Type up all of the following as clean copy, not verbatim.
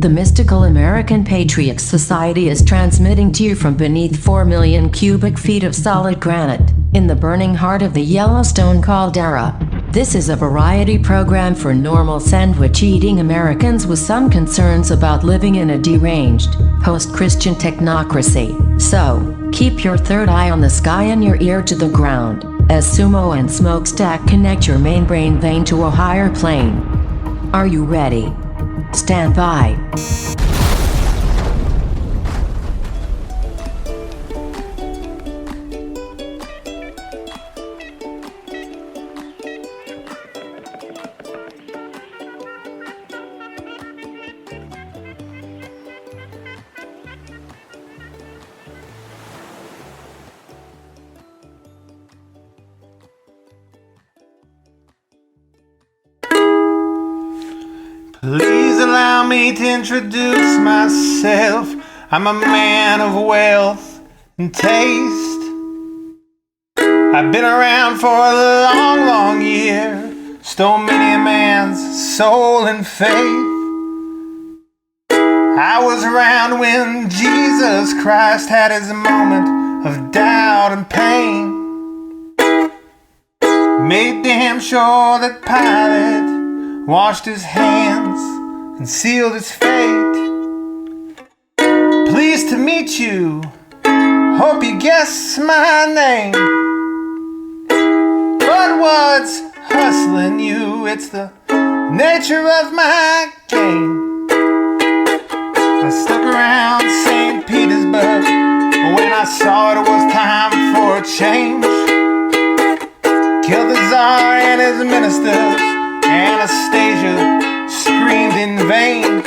The mystical American Patriots Society is transmitting to you from beneath 4 million cubic feet of solid granite, in the burning heart of the Yellowstone caldera. This is a variety program for normal sandwich-eating Americans with some concerns about living in a deranged, post-Christian technocracy. So, keep your third eye on the sky and your ear to the ground, as Sumo and Smokestack connect your main brain vein to a higher plane. Are you ready? Stand by. Please allow me to introduce myself. I'm a man of wealth and taste. I've been around for a long, long year. Stole many a man's soul and faith. I was around when Jesus Christ had his moment of doubt and pain. Made damn sure that Pilate washed his hands and sealed his fate. Pleased to meet you. Hope you guess my name. But what's hustling you? It's the nature of my game. I stuck around St. Petersburg when I saw it was time for a change. Killed the Tsar and his ministers. Anastasia screamed in vain.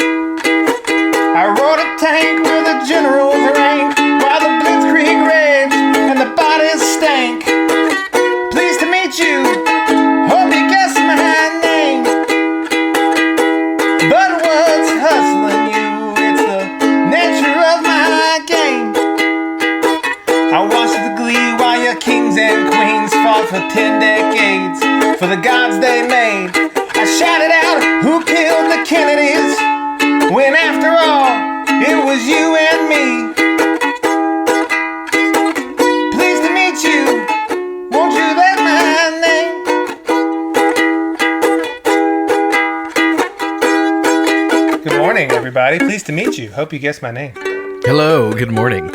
I rode a tank with a general's rank while the blitzkrieg raged and the bodies stank. Pleased to meet you. Hope you guess my name. But what's hustling you? It's the nature of my game. I watched the glee while your kings and queens fought for 10 decades for the gods they made. I shouted out, who killed the Kennedys? When after all, it was you and me. Pleased to meet you. Won't you let my name? Good morning, everybody. Pleased to meet you. Hope you guessed my name. Hello. Good morning.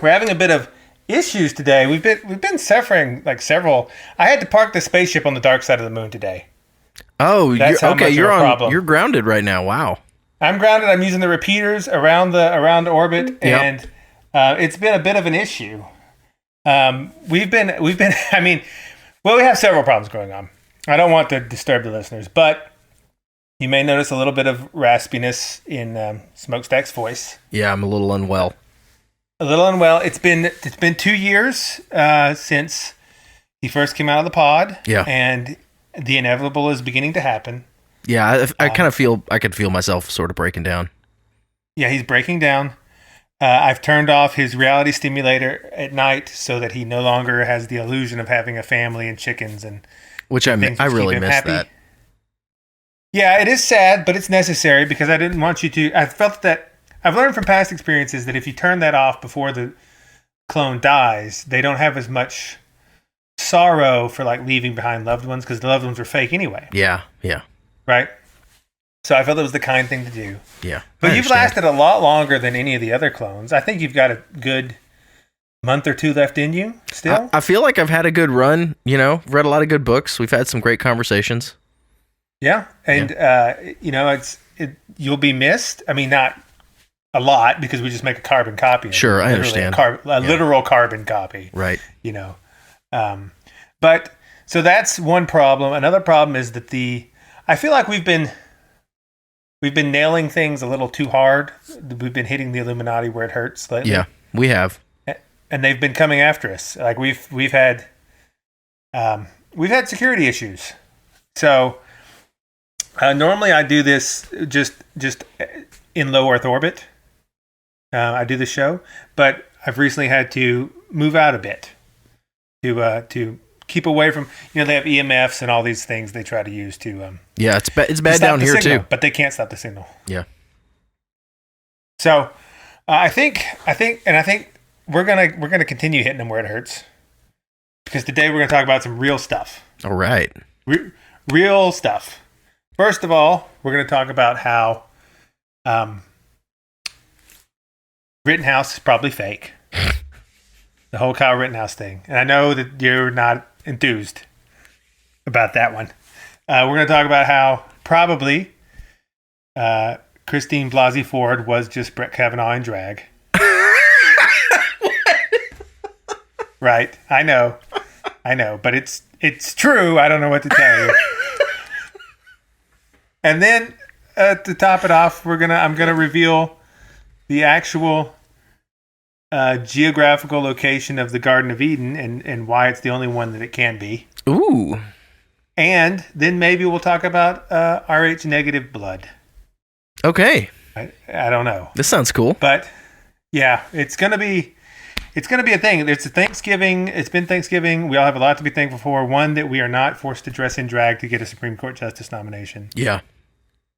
We're having a bit of issues today. We've been suffering like several. I had to park the spaceship on the dark side of the moon today. Oh, That's how much of a problem. You're grounded right now. Wow. I'm grounded. I'm using the repeaters around orbit, and it's been a bit of an issue. We've been. I mean, well, we have several problems going on. I don't want to disturb the listeners, but you may notice a little bit of raspiness in Smokestack's voice. Yeah, I'm a little unwell. It's been 2 years since he first came out of the pod. Yeah, and the inevitable is beginning to happen. Yeah, I kind of feel I could feel myself sort of breaking down. Yeah, he's breaking down. I've turned off his reality stimulator at night so that he no longer has the illusion of having a family and chickens and which I really miss that. Yeah, it is sad, but it's necessary because I didn't want you to. I felt that I've learned from past experiences that if you turn that off before the clone dies, they don't have as much sorrow for like leaving behind loved ones because the loved ones were fake anyway. Yeah. Right? So I felt it was the kind thing to do. Yeah. But you've lasted a lot longer than any of the other clones. I think you've got a good month or two left in you still. I feel like I've had a good run, read a lot of good books. We've had some great conversations. Yeah. And, you'll be missed. I mean, not a lot because we just make a carbon copy. Sure, I understand. Literal carbon copy. Right. But so that's one problem. Another problem is that I feel like we've been nailing things a little too hard. We've been hitting the Illuminati where it hurts lately. Yeah, we have. And they've been coming after us. Like we've had security issues. So normally I do this just in low Earth orbit. I do the show, but I've recently had to move out a bit to keep away from, they have EMFs and all these things they try to use to it's bad down here signal, too, but they can't stop the signal. Yeah. So I think we're gonna continue hitting them where it hurts, because today we're gonna talk about some real stuff. All right. Real stuff. First of all, we're gonna talk about how Rittenhouse is probably fake. The whole Kyle Rittenhouse thing, and I know that you're not enthused about that one. We're gonna talk about how probably Christine Blasey Ford was just Brett Kavanaugh in drag. Right. I know, but it's true. I don't know what to tell you. And then to top it off, I'm gonna reveal the actual geographical location of the Garden of Eden and why it's the only one that it can be. Ooh. And then maybe we'll talk about Rh negative blood. Okay. I don't know. This sounds cool. But yeah, it's gonna be a thing. It's a Thanksgiving. It's been Thanksgiving. We all have a lot to be thankful for. One, that we are not forced to dress in drag to get a Supreme Court justice nomination. Yeah.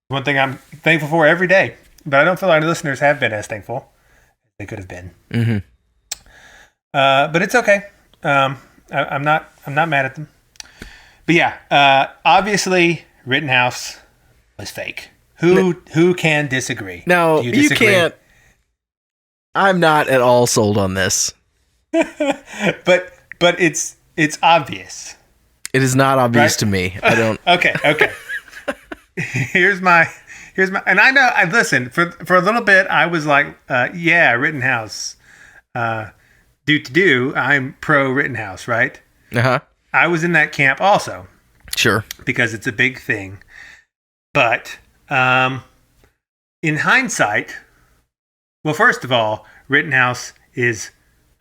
One thing I'm thankful for every day, but I don't feel our listeners have been as thankful as they could have been. Mm-hmm. But it's okay. I'm not mad at them. But yeah, obviously Rittenhouse was fake. Who can disagree? No, Do you disagree? can't. I'm not at all sold on this. but it's obvious. It is not obvious Right? to me. I don't. Okay. here's my and I know I listened for a little bit. I was like, yeah, Rittenhouse. I'm pro Rittenhouse, right? Uh-huh. I was in that camp also. Sure. Because it's a big thing. But in hindsight, well, first of all, Rittenhouse is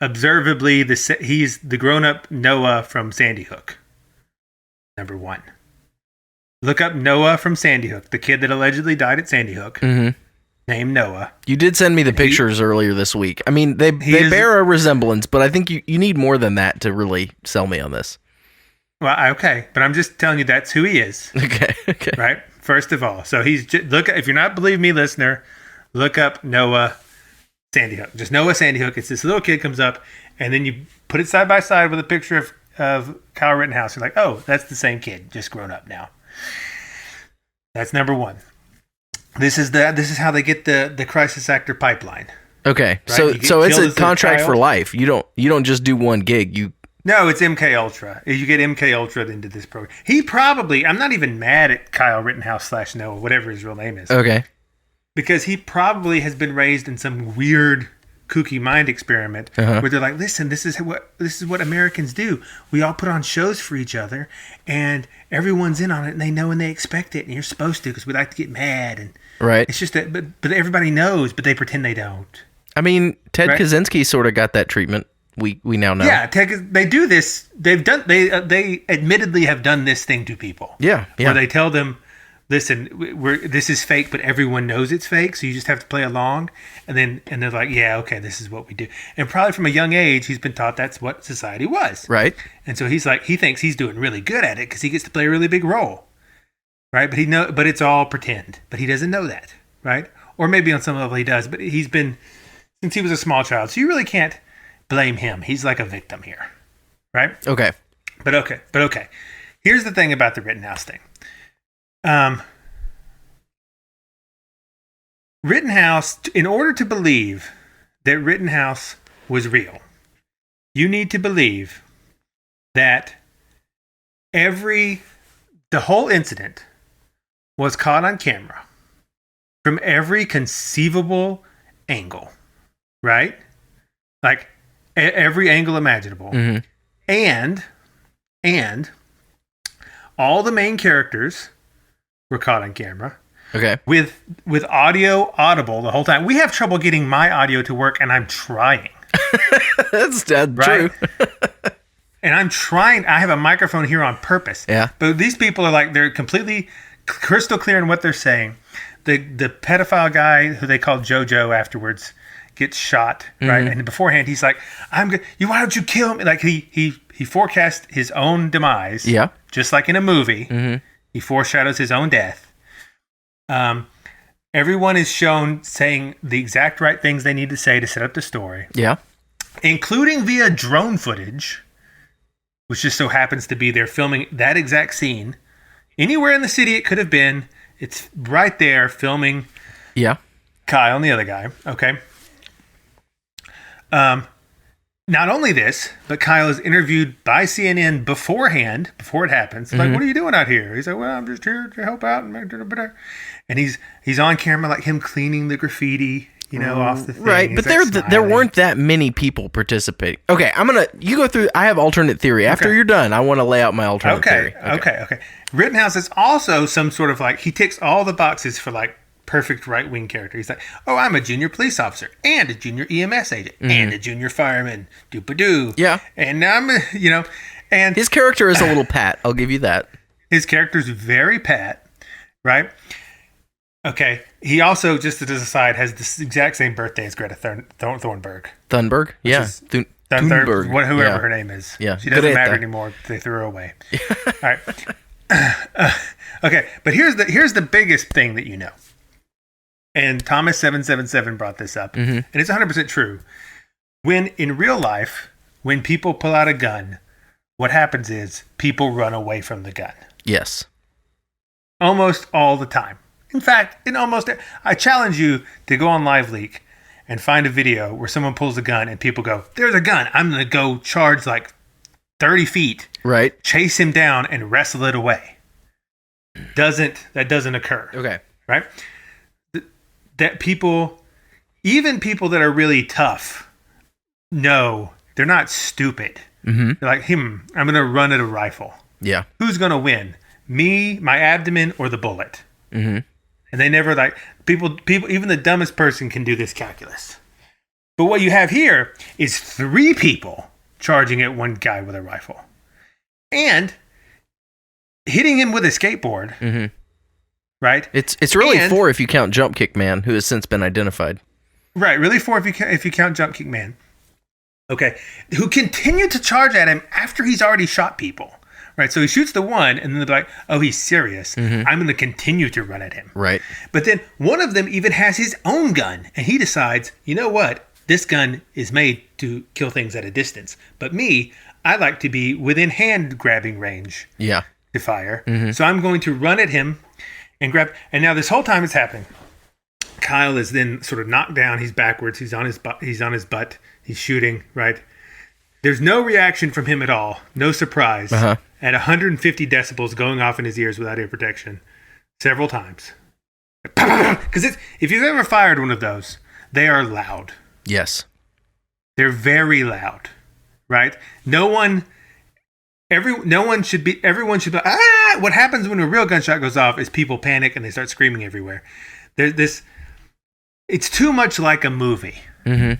observably he's the grown-up Noah from Sandy Hook. Number one. Look up Noah from Sandy Hook, the kid that allegedly died at Sandy Hook. Mm-hmm. Named Noah. You did send me the pictures earlier this week. I mean, they bear a resemblance, but I think you need more than that to really sell me on this. Well, okay, but I'm just telling you that's who he is. Okay. Right? First of all. So if you're not believe me, listener, look up Noah Sandy Hook. Just Noah Sandy Hook. It's this little kid comes up, and then you put it side by side with a picture of Kyle Rittenhouse. You're like, oh, that's the same kid, just grown up now. That's number one. This is how they get the crisis actor pipeline. Okay. Right? So it's a a contract child. for life. You don't just do one gig. No, it's MK Ultra. You get MK Ultra into this program. I'm not even mad at Kyle Rittenhouse / Noah, whatever his real name is. Okay. Because he probably has been raised in some weird, kooky mind experiment where they're like, listen, this is what Americans do. We all put on shows for each other, and everyone's in on it, and they know and they expect it, and you're supposed to because we like to get mad. And Right. it's just that, but everybody knows, but they pretend they don't. I mean, Ted Right. Kaczynski sort of got that treatment. We now know. Yeah, they do this. They admittedly have done this thing to people. Yeah. Where they tell them, listen, this is fake, but everyone knows it's fake, so you just have to play along. And they're like, yeah, okay, this is what we do. And probably from a young age, he's been taught that's what society was. Right. And so he thinks he's doing really good at it because he gets to play a really big role. Right? But it's all pretend. But he doesn't know that. Right? Or maybe on some level he does, but he's been, since he was a small child. So you really can't blame him. He's like a victim here. Right? Okay. But okay. Here's the thing about the Rittenhouse thing. Rittenhouse, in order to believe that Rittenhouse was real, you need to believe that the whole incident was caught on camera from every conceivable angle, right? Like every angle imaginable. Mm-hmm. And all the main characters were caught on camera. Okay. With audio audible the whole time. We have trouble getting my audio to work, and I'm trying. That's Right? true. And I'm trying. I have a microphone here on purpose. Yeah. But these people are like, they're completely crystal clear in what they're saying. The pedophile guy who they called JoJo afterwards gets shot, right? And beforehand, he's like, "I'm good. Why don't you kill me?" Like he forecast his own demise. Yeah. Just like in a movie, Mm-hmm. he foreshadows his own death. Everyone is shown saying the exact right things they need to say to set up the story. Yeah. Including via drone footage, which just so happens to be they're filming that exact scene. Anywhere in the city it could have been, it's right there filming Kyle and the other guy, okay? Not only this, but Kyle is interviewed by CNN beforehand, before it happens. Like, what are you doing out here? He's like, well, I'm just here to help out. And he's on camera like him cleaning the graffiti, off the thing. Right, but there weren't that many people participating. Okay, you go through, I have alternate theory. After you're done, I want to lay out my alternate theory. Okay. Rittenhouse is also some sort of like, he ticks all the boxes for like perfect right-wing character. He's like, oh, I'm a junior police officer and a junior EMS agent and a junior fireman. Doo-ba-doo. Yeah. And I'm, and his character is a little pat. I'll give you that. His character's very pat, right? Okay. He also, just as a side, has the exact same birthday as Greta Thunberg. Thunberg? Yeah. Thunberg. Whoever her name is. Yeah. She doesn't matter anymore. They threw her away. All right. Okay. But here's the biggest thing that you know. And Thomas777 brought this up. And it's 100% true. When in real life, when people pull out a gun, what happens is people run away from the gun. Yes. Almost all the time. In fact, I challenge you to go on LiveLeak and find a video where someone pulls a gun and people go, there's a gun. I'm going to go charge like 30 feet. Right. Chase him down and wrestle it away. That doesn't occur. Okay. Right? That even people that are really tough, no, they're not stupid. They're like, I'm going to run at a rifle. Yeah. Who's going to win? Me, my abdomen, or the bullet? And they never people, even the dumbest person can do this calculus. But what you have here is 3 people charging at one guy with a rifle and hitting him with a skateboard. Right? It's really 4 if you count Jump Kick Man, who has since been identified. Right, really 4 if you count Jump Kick Man. Okay, who continued to charge at him after he's already shot people. Right, so he shoots the one, and then they're like, "Oh, he's serious. I'm going to continue to run at him." Right. But then one of them even has his own gun, and he decides, you know what? This gun is made to kill things at a distance. But me, I like to be within hand grabbing range. Yeah. To fire. So I'm going to run at him. And now this whole time it's happening, Kyle is then sort of knocked down. He's backwards. He's on his butt. He's shooting, right? There's no reaction from him at all. No surprise. At 150 decibels going off in his ears without ear protection several times. Because if you've ever fired one of those, they are loud. Yes. They're very loud, right? Everyone should be, ah! What happens when a real gunshot goes off is people panic and they start screaming everywhere. It's too much like a movie. In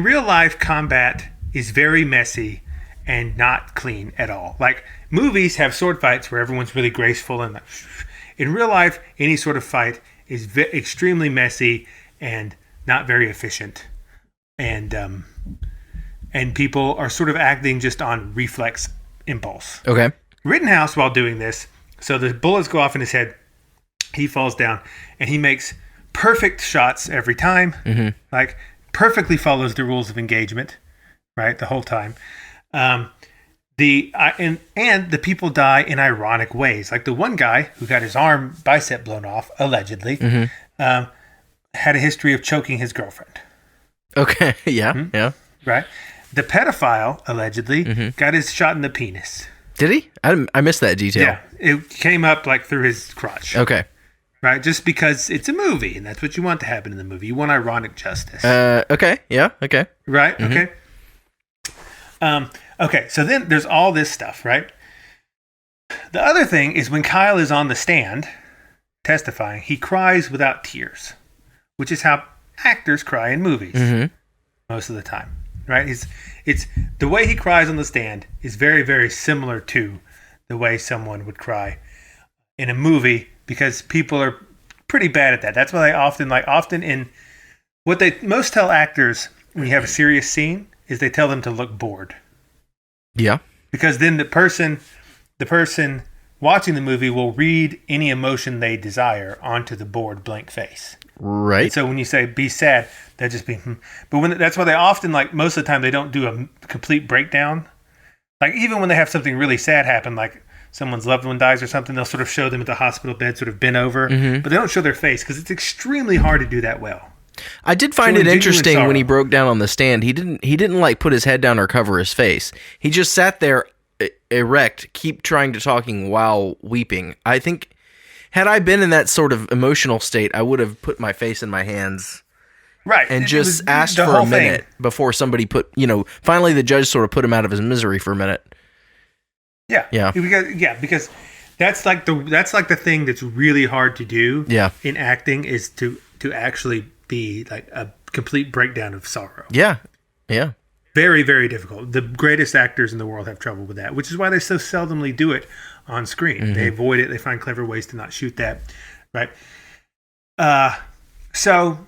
real life, combat is very messy and not clean at all. Like, movies have sword fights where everyone's really graceful. And in real life, any sort of fight is extremely messy and not very efficient. And people are sort of acting just on reflex impulse. Okay. Rittenhouse, while doing this, so the bullets go off in his head, he falls down, and he makes perfect shots every time. Like, perfectly follows the rules of engagement, right, the whole time. And the people die in ironic ways. Like the one guy who got his bicep blown off, allegedly, had a history of choking his girlfriend. Okay. Yeah. Yeah. Right. The pedophile allegedly got his shot in the penis. Did he? I missed that detail. Yeah. It came up like through his crotch. Okay. Right. Just because it's a movie and that's what you want to happen in the movie. You want ironic justice. Okay. Yeah. Okay. Right. Okay. Okay. So then there's all this stuff, right? The other thing is when Kyle is on the stand testifying, he cries without tears, which is how actors cry in movies most of the time. Right? It's the way he cries on the stand is very, very similar to the way someone would cry in a movie because people are pretty bad at that. That's why they often in what they most tell actors when you have a serious scene is they tell them to look bored. Yeah. Because then the person watching the movie will read any emotion they desire onto the board blank face. Right. And so when you say be sad, that just be. But that's why they often, like most of the time, they don't do a complete breakdown. Like even when they have something really sad happen, like someone's loved one dies or something, they'll sort of show them at the hospital bed, sort of bent over, but they don't show their face because it's extremely hard to do that well. I did find it interesting when he broke down on the stand. He didn't like put his head down or cover his face. He just sat there erect, keep trying to talking while weeping. I think had I been in that sort of emotional state, I would have put my face in my hands. Right. And just asked for a minute before somebody finally the judge sort of put him out of his misery for a minute. Yeah. Yeah. Because that's like the thing that's really hard to do in acting is to actually be like a complete breakdown of sorrow. Yeah. Yeah. Very, very difficult. The greatest actors in the world have trouble with that, which is why they so seldomly do it on screen. Mm-hmm. They avoid it. They find clever ways to not shoot that. Right. So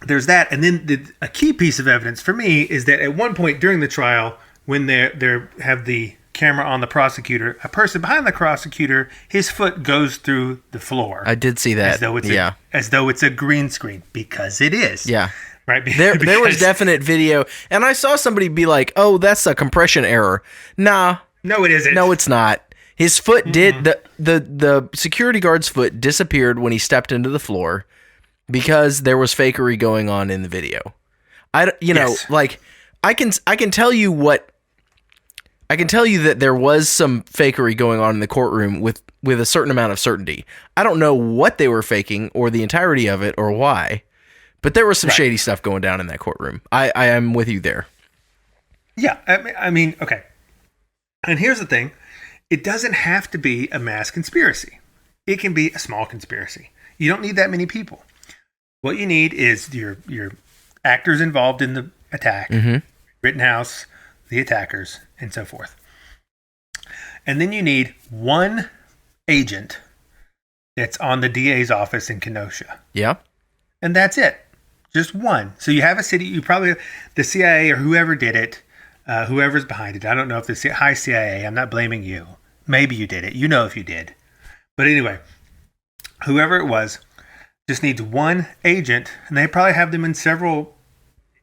there's that. And then a key piece of evidence for me is that at one point during the trial, when they have the camera on the prosecutor, a person behind the prosecutor, his foot goes through the floor. I did see that. As though it's a green screen, because it is. Yeah. Right. There was definite video, and I saw somebody be like, "Oh, that's a compression error." Nah. No, it isn't. No, it's not. His foot did the security guard's foot disappeared when he stepped into the floor because there was fakery going on in the video. I can tell you that there was some fakery going on in the courtroom with a certain amount of certainty. I don't know what they were faking or the entirety of it or why, but there was some shady stuff going down in that courtroom. I am with you there. Yeah, I mean, okay. And here's the thing. It doesn't have to be a mass conspiracy. It can be a small conspiracy. You don't need that many people. What you need is your actors involved in the attack, Rittenhouse, the attackers, and so forth. And then you need one agent that's on the DA's office in Kenosha. Yeah. And that's it. Just one. So you have a city, you probably, the CIA or whoever did it, whoever's behind it. I don't know if the high CIA, I'm not blaming you. Maybe you did it. You know if you did. But anyway, whoever it was just needs one agent, and they probably have them in several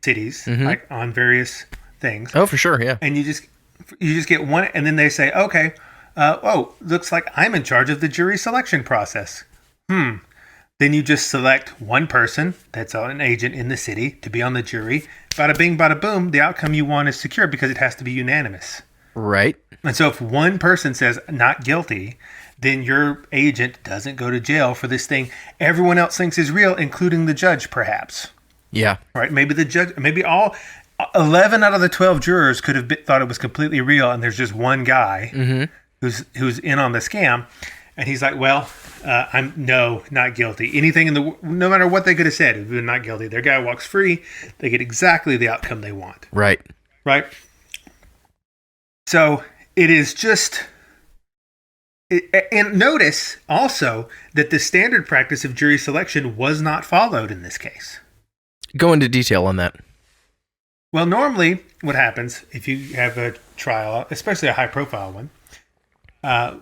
cities, like on various things. Oh, for sure, yeah. And you just get one, and then they say, okay, looks like I'm in charge of the jury selection process. Then you just select one person that's an agent in the city to be on the jury. Bada bing, bada boom, the outcome you want is secure because it has to be unanimous. Right. And so if one person says not guilty, then your agent doesn't go to jail for this thing everyone else thinks is real, including the judge, perhaps. Yeah. Right? Maybe the judge, maybe all 11 out of the 12 jurors could have thought it was completely real, and there's just one guy who's in on the scam, and he's like, well, I'm not guilty. Anything no matter what they could have said, if they're not guilty. Their guy walks free. They get exactly the outcome they want. Right. Right. So it is just, and notice also that the standard practice of jury selection was not followed in this case. Go into detail on that. Well, normally what happens if you have a trial, especially a high profile one,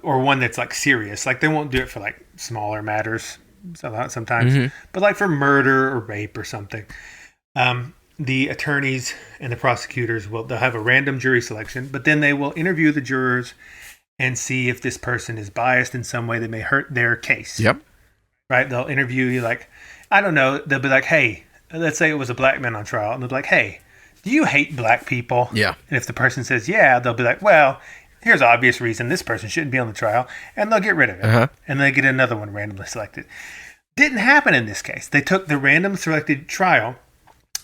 or one that's like serious, like they won't do it for like smaller matters sometimes, but like for murder or rape or something, the attorneys and the prosecutors they'll have a random jury selection, but then they will interview the jurors and see if this person is biased in some way that may hurt their case. Yep. Right? They'll interview you like, I don't know, they'll be like, hey, let's say it was a black man on trial, and they'll be like, hey, do you hate black people? Yeah. And if the person says yeah, they'll be like, well, here's an obvious reason this person shouldn't be on the trial, and they'll get rid of it. And they get another one randomly selected. Didn't happen in this case. They took the random selected trial,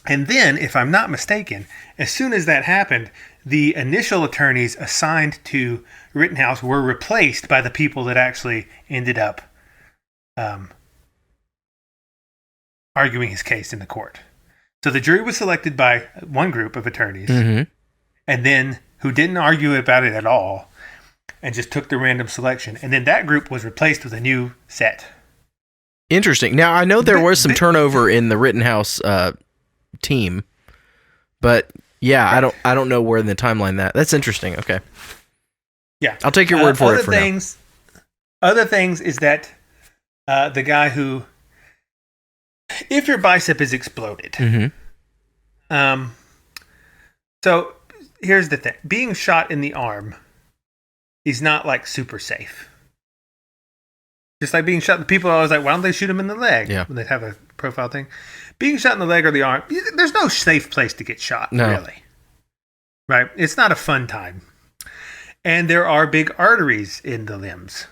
and then, if I'm not mistaken, as soon as that happened, the initial attorneys assigned to Rittenhouse were replaced by the people that actually ended up arguing his case in the court. So the jury was selected by one group of attorneys, and then who didn't argue about it at all, and just took the random selection. And then that group was replaced with a new set. Interesting. Now, I know there was some turnover in the Rittenhouse team, but yeah, right. I don't know where in the timeline that's interesting. Okay. Yeah. I'll take your word for it for things, Other things is that the guy who, if your bicep is exploded, so here's the thing: being shot in the arm is not like super safe. Just like being shot, people are always like, why don't they shoot him in the leg? Yeah. When they have a profile thing. Being shot in the leg or the arm, there's no safe place to get shot, really. Right? It's not a fun time. And there are big arteries in the limbs.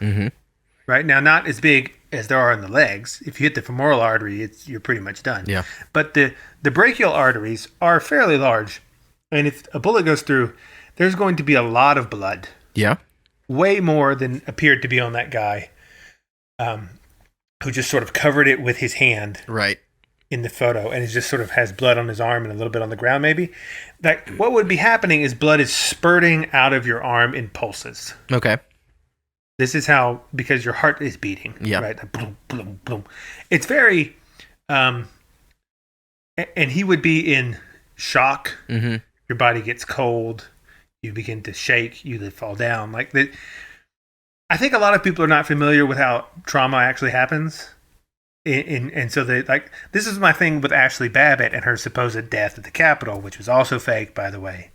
Right? Now, not as big as there are in the legs. If you hit the femoral artery, you're pretty much done. Yeah. But the brachial arteries are fairly large. And if a bullet goes through, there's going to be a lot of blood. Yeah. Way more than appeared to be on that guy. Who just sort of covered it with his hand, right, in the photo, and it just sort of has blood on his arm and a little bit on the ground, maybe. Like, what would be happening is blood is spurting out of your arm in pulses. Okay. This is how, because your heart is beating. Yeah. Right. Like, boom, boom, boom. It's very, and he would be in shock. Your body gets cold. You begin to shake. You fall down. Like that. I think a lot of people are not familiar with how trauma actually happens. And so they like, this is my thing with Ashley Babbitt and her supposed death at the Capitol, which was also fake, by the way.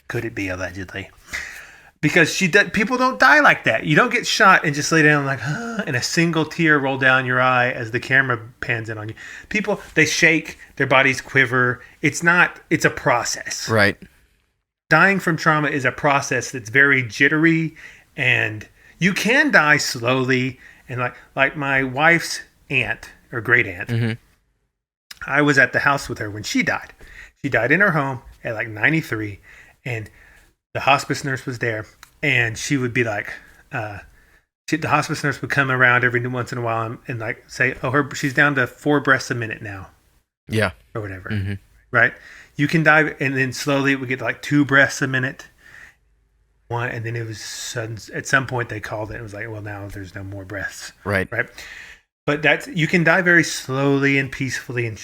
Could it be, allegedly? Because people don't die like that. You don't get shot and just lay down like, and a single tear roll down your eye as the camera pans in on you. People, they shake, their bodies quiver. It's a process. Right. Dying from trauma is a process that's very jittery, and you can die slowly. And like my wife's aunt or great aunt, I was at the house with her when she died. She died in her home at like 93, and the hospice nurse was there, and she would be like, the hospice nurse would come around every once in a while and like say, oh, she's down to 4 breaths a minute now. Yeah. Or whatever. Right? You can die, and then slowly it would get like 2 breaths a minute. One, and then it was sudden, at some point they called it. It was like, well, now there's no more breaths. Right. Right. But you can die very slowly and peacefully and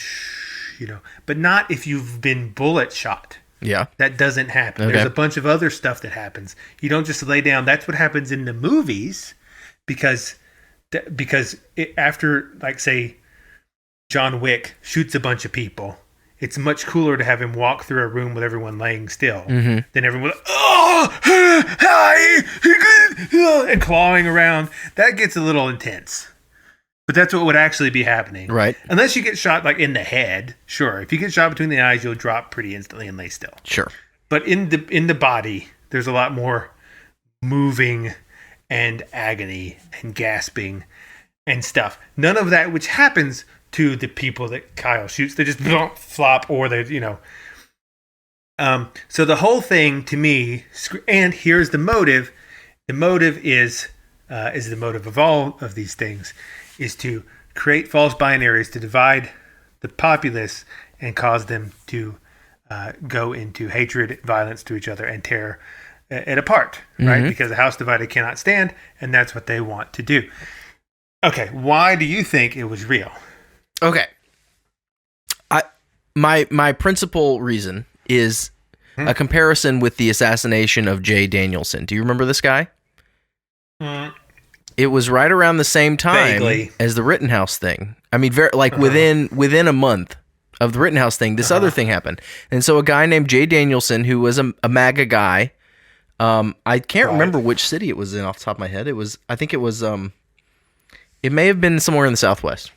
but not if you've been bullet shot. Yeah. That doesn't happen. Okay. There's a bunch of other stuff that happens. You don't just lay down. That's what happens in the movies because after, like, say, John Wick shoots a bunch of people, it's much cooler to have him walk through a room with everyone laying still than everyone like, oh, hi, and clawing around. That gets a little intense. But that's what would actually be happening. Right. Unless you get shot like in the head. Sure. If you get shot between the eyes, you'll drop pretty instantly and lay still. Sure. But in the body, there's a lot more moving and agony and gasping and stuff. None of that which happens to the people that Kyle shoots. They just flop, or they, so the whole thing to me, and here's the motive. The motive is the motive of all of these things, is to create false binaries to divide the populace and cause them to go into hatred, violence to each other, and tear it apart, right? Because a house divided cannot stand, and that's what they want to do. Okay, why do you think it was real? Okay. My principal reason is a comparison with the assassination of Jay Danielson. Do you remember this guy? It was right around the same time Vaguely. as the Rittenhouse thing. I mean, within a month of the Rittenhouse thing, this other thing happened. And so a guy named Jay Danielson, who was a MAGA guy, I can't remember which city it was in off the top of my head. It may have been somewhere in the Southwest.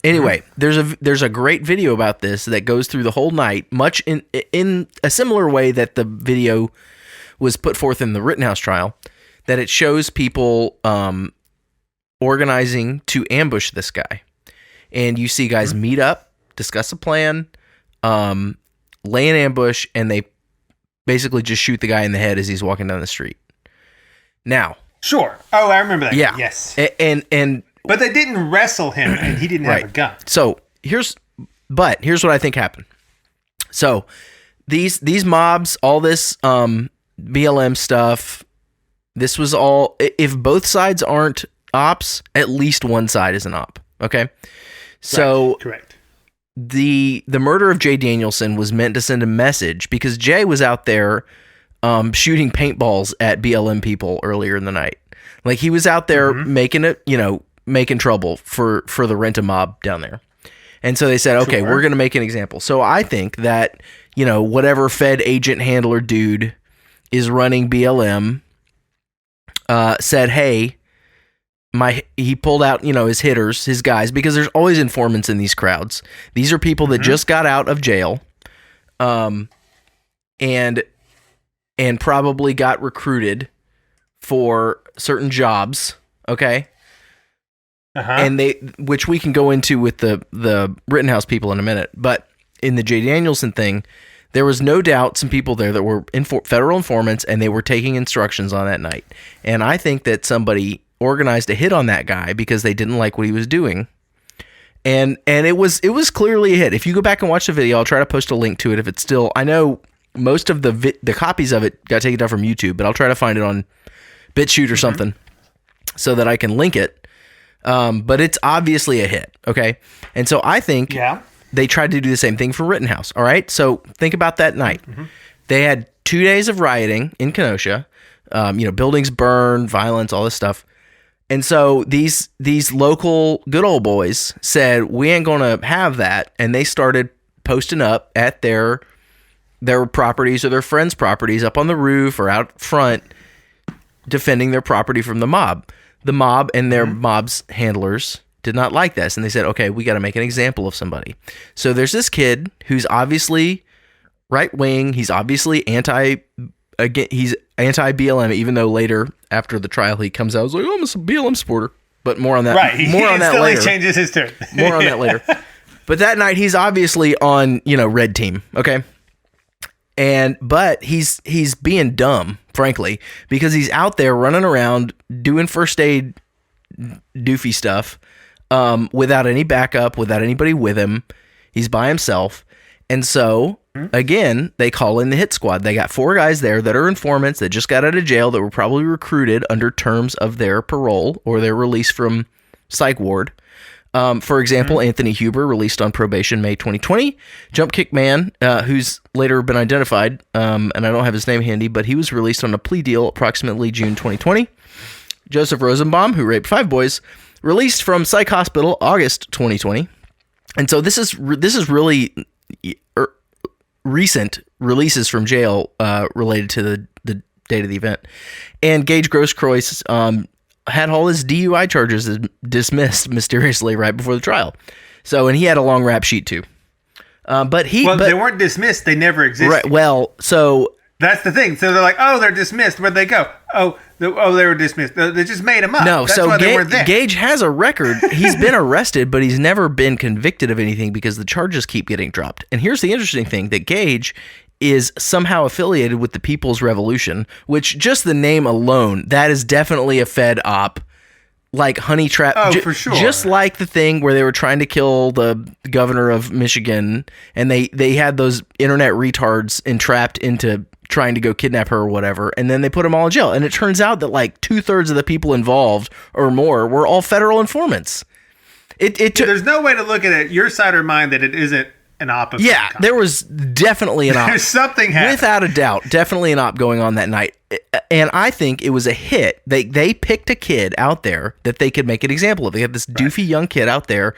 Anyway, there's a great video about this that goes through the whole night, much in a similar way that the video was put forth in the Rittenhouse trial, that it shows people organizing to ambush this guy. And you see guys meet up, discuss a plan, lay an ambush, and they basically just shoot the guy in the head as he's walking down the street. Now. Sure. Oh, I remember that. Yeah. Yes. And but they didn't wrestle him, and he didn't have a gun. So here's what I think happened. So these mobs, all this BLM stuff, this was all, if both sides aren't ops, at least one side is an op. Okay. So correct. The murder of Jay Danielson was meant to send a message, because Jay was out there shooting paintballs at BLM people earlier in the night. Like he was out there making trouble for the rent-a-mob down there. And so they said, okay, we're going to make an example. So I think that, whatever Fed agent handler dude is running BLM said, hey, he pulled out, his hitters, his guys, because there's always informants in these crowds. These are people that just got out of jail and probably got recruited for certain jobs, okay? And which we can go into with the Rittenhouse people in a minute, but in the Jay Danielson thing, there was no doubt some people there that were federal informants, and they were taking instructions on that night. And I think that somebody organized a hit on that guy because they didn't like what he was doing, and it was clearly a hit. If you go back and watch the video, I'll try to post a link to it. If it's still, I know most of the copies of it got taken down from YouTube, but I'll try to find it on BitChute or something so that I can link it. But it's obviously a hit, okay? And so I think they tried to do the same thing for Rittenhouse, all right? So think about that night. They had 2 days of rioting in Kenosha, buildings burned, violence, all this stuff. And so these local good old boys said, we ain't going to have that, and they started posting up at their properties or their friends' properties up on the roof or out front, defending their property from the mob. The mob and their mob's handlers did not like this, and they said, okay, we got to make an example of somebody. So there's this kid who's obviously right-wing. He's obviously anti-BLM, even though later, after the trial, he comes out, he's like, oh, I'm a BLM supporter. But more on that, more on that later. Changes his tune. More on that later. But that night, he's obviously on, red team, okay? But he's being dumb, frankly, because he's out there running around doing first aid doofy stuff without any backup, without anybody with him. He's by himself. And so, again, they call in the hit squad. They got 4 guys there that are informants that just got out of jail that were probably recruited under terms of their parole or their release from psych ward. For example, Anthony Huber, released on probation May 2020. Jump Kick Man, who's later been identified, and I don't have his name handy, but he was released on a plea deal approximately June 2020. Joseph Rosenbaum, who raped 5 boys, released from psych hospital August 2020. And so this is really recent releases from jail related to the date of the event. And Gage Grosskreutz had all his DUI charges dismissed mysteriously right before the trial. So, and he had a long rap sheet too. But they weren't dismissed. They never existed. Right. Well, so that's the thing. So they're like, oh, they're dismissed. Where'd they go? They were dismissed. They just made them up. No, that's so why they weren't there. Gage has a record. He's been arrested, but he's never been convicted of anything because the charges keep getting dropped. And here's the interesting thing, that Gage is somehow affiliated with the People's Revolution, which just the name alone, that is definitely a Fed op, like honey trap. Oh, for sure. Just like the thing where they were trying to kill the governor of Michigan, and they had those internet retards entrapped into trying to go kidnap her or whatever, and then they put them all in jail. And it turns out that like 2/3 of the people involved or more were all federal informants. There's no way to look at it, your side or mine, that it isn't an op. Yeah, there was definitely an op. There's something happening. Without a doubt, definitely an op going on that night. And I think it was a hit. They picked a kid out there that they could make an example of. They had this doofy young kid out there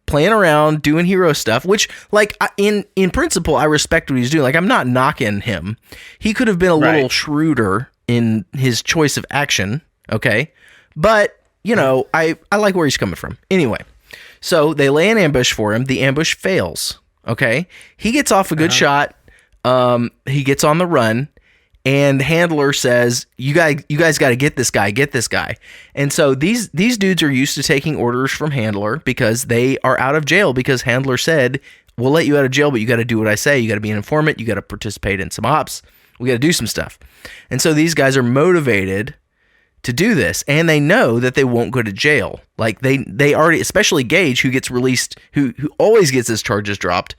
playing around, doing hero stuff, which, like, in principle, I respect what he's doing. Like, I'm not knocking him. He could have been a little shrewder in his choice of action, okay? But, I like where he's coming from. Anyway, so they lay an ambush for him. The ambush fails. Okay, he gets off a good shot. He gets on the run, and the handler says, "You guys got to get this guy." And so these dudes are used to taking orders from handler because they are out of jail. Because handler said, "We'll let you out of jail, but you got to do what I say. You got to be an informant. You got to participate in some ops. We got to do some stuff." And so these guys are motivated to do this, and they know that they won't go to jail. Like they already, especially Gage, who gets released, who always gets his charges dropped,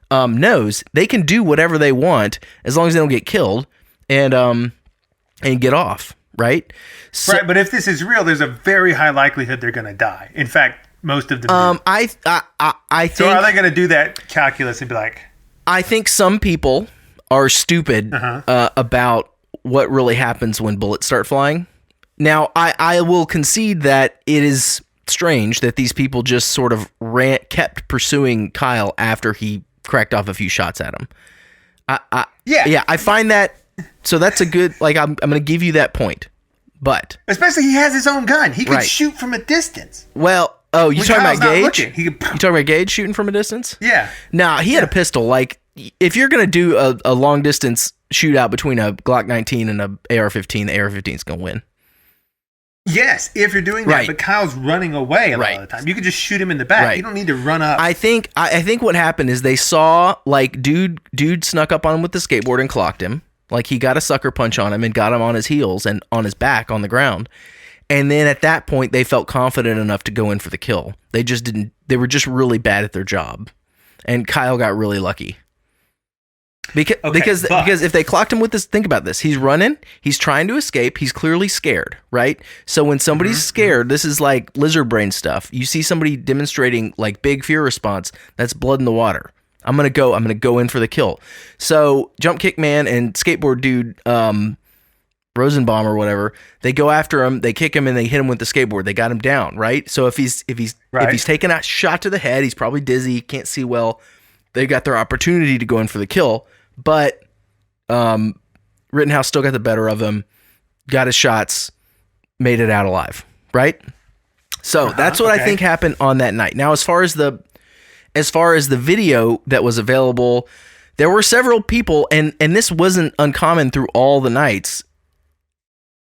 knows they can do whatever they want as long as they don't get killed and get off, right? So, right, but if this is real, there's a very high likelihood they're going to die. In fact, most of them do. I think. So are they going to do that calculus and be like? I think some people are stupid about what really happens when bullets start flying. Now, I will concede that it is strange that these people just sort of kept pursuing Kyle after he cracked off a few shots at him. Yeah, I find that. So that's a good. Like, I'm going to give you that point, but especially he has his own gun. He could shoot from a distance. Well, you talking about Gage? You talking about Gage shooting from a distance? Yeah. Nah, he had a pistol. Like, if you're going to do a long distance shootout between a Glock 19 and a AR-15, the AR-15 is going to win. Yes, if you're doing that, Right. but Kyle's running away a lot of the time. You could just shoot him in the back. Right. You don't need to run up. I think what happened is they saw, like, dude snuck up on him with the skateboard and clocked him. Like, he got a sucker punch on him and got him on his heels and on his back on the ground. And then at that point, they felt confident enough to go in for the kill. They just didn't. They were just really bad at their job, and Kyle got really lucky. Because if they clocked him with this, think about this. He's running. He's trying to escape. He's clearly scared, right? So when somebody's scared, this is like lizard brain stuff. You see somebody demonstrating like big fear response. That's blood in the water. I'm gonna go in for the kill. So Jump Kick Man and Skateboard Dude, Rosenbaum or whatever, they go after him. They kick him and they hit him with the skateboard. They got him down, right? So if he's taking a shot to the head, he's probably dizzy, can't see well. They got their opportunity to go in for the kill. But Rittenhouse still got the better of him, got his shots, made it out alive, right? So that's what I think happened on that night. Now, as far as the video that was available, there were several people, and this wasn't uncommon through all the nights.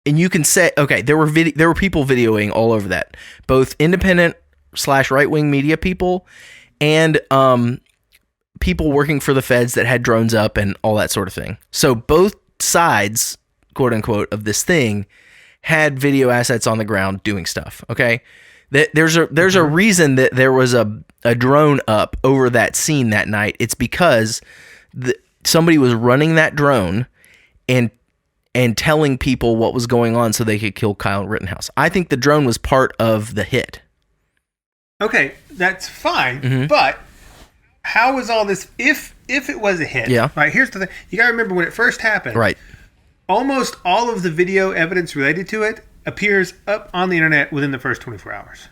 And you can say, okay, there were people videoing all over that, both independent / right-wing media people and people working for the feds that had drones up and all that sort of thing. So both sides, quote unquote, of this thing had video assets on the ground doing stuff. Okay. There's a reason that there was a drone up over that scene that night. It's because somebody was running that drone and telling people what was going on so they could kill Kyle Rittenhouse. I think the drone was part of the hit. Okay, that's fine, but how was all this, if it was a hit, right, here's the thing, you gotta remember when it first happened, right, almost all of the video evidence related to it appears up on the internet within the first 24 hours.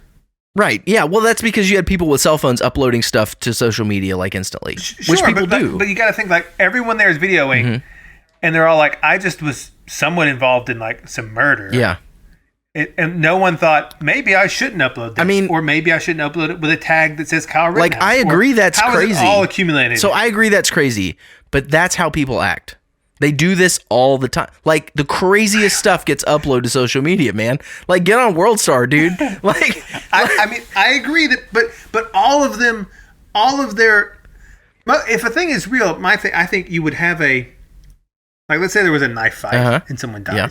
Right, yeah, well, that's because you had people with cell phones uploading stuff to social media, like, instantly, which people do. But you gotta think, like, everyone there is videoing, and they're all like, I just was somewhat involved in, like, some murder. Yeah. And no one thought, maybe I shouldn't upload this. I mean, or maybe I shouldn't upload it with a tag that says Kyle Rittenhouse. Like, I agree that's crazy. How is it all accumulated? So I agree that's crazy, but that's how people act. They do this all the time. Like, the craziest stuff gets uploaded to social media, man. Like, get on WorldStar, dude. Like, I mean, I agree that, but all of them, all of their, if a thing is real, I think you would have a, like, let's say there was a knife fight and someone dies. Yeah.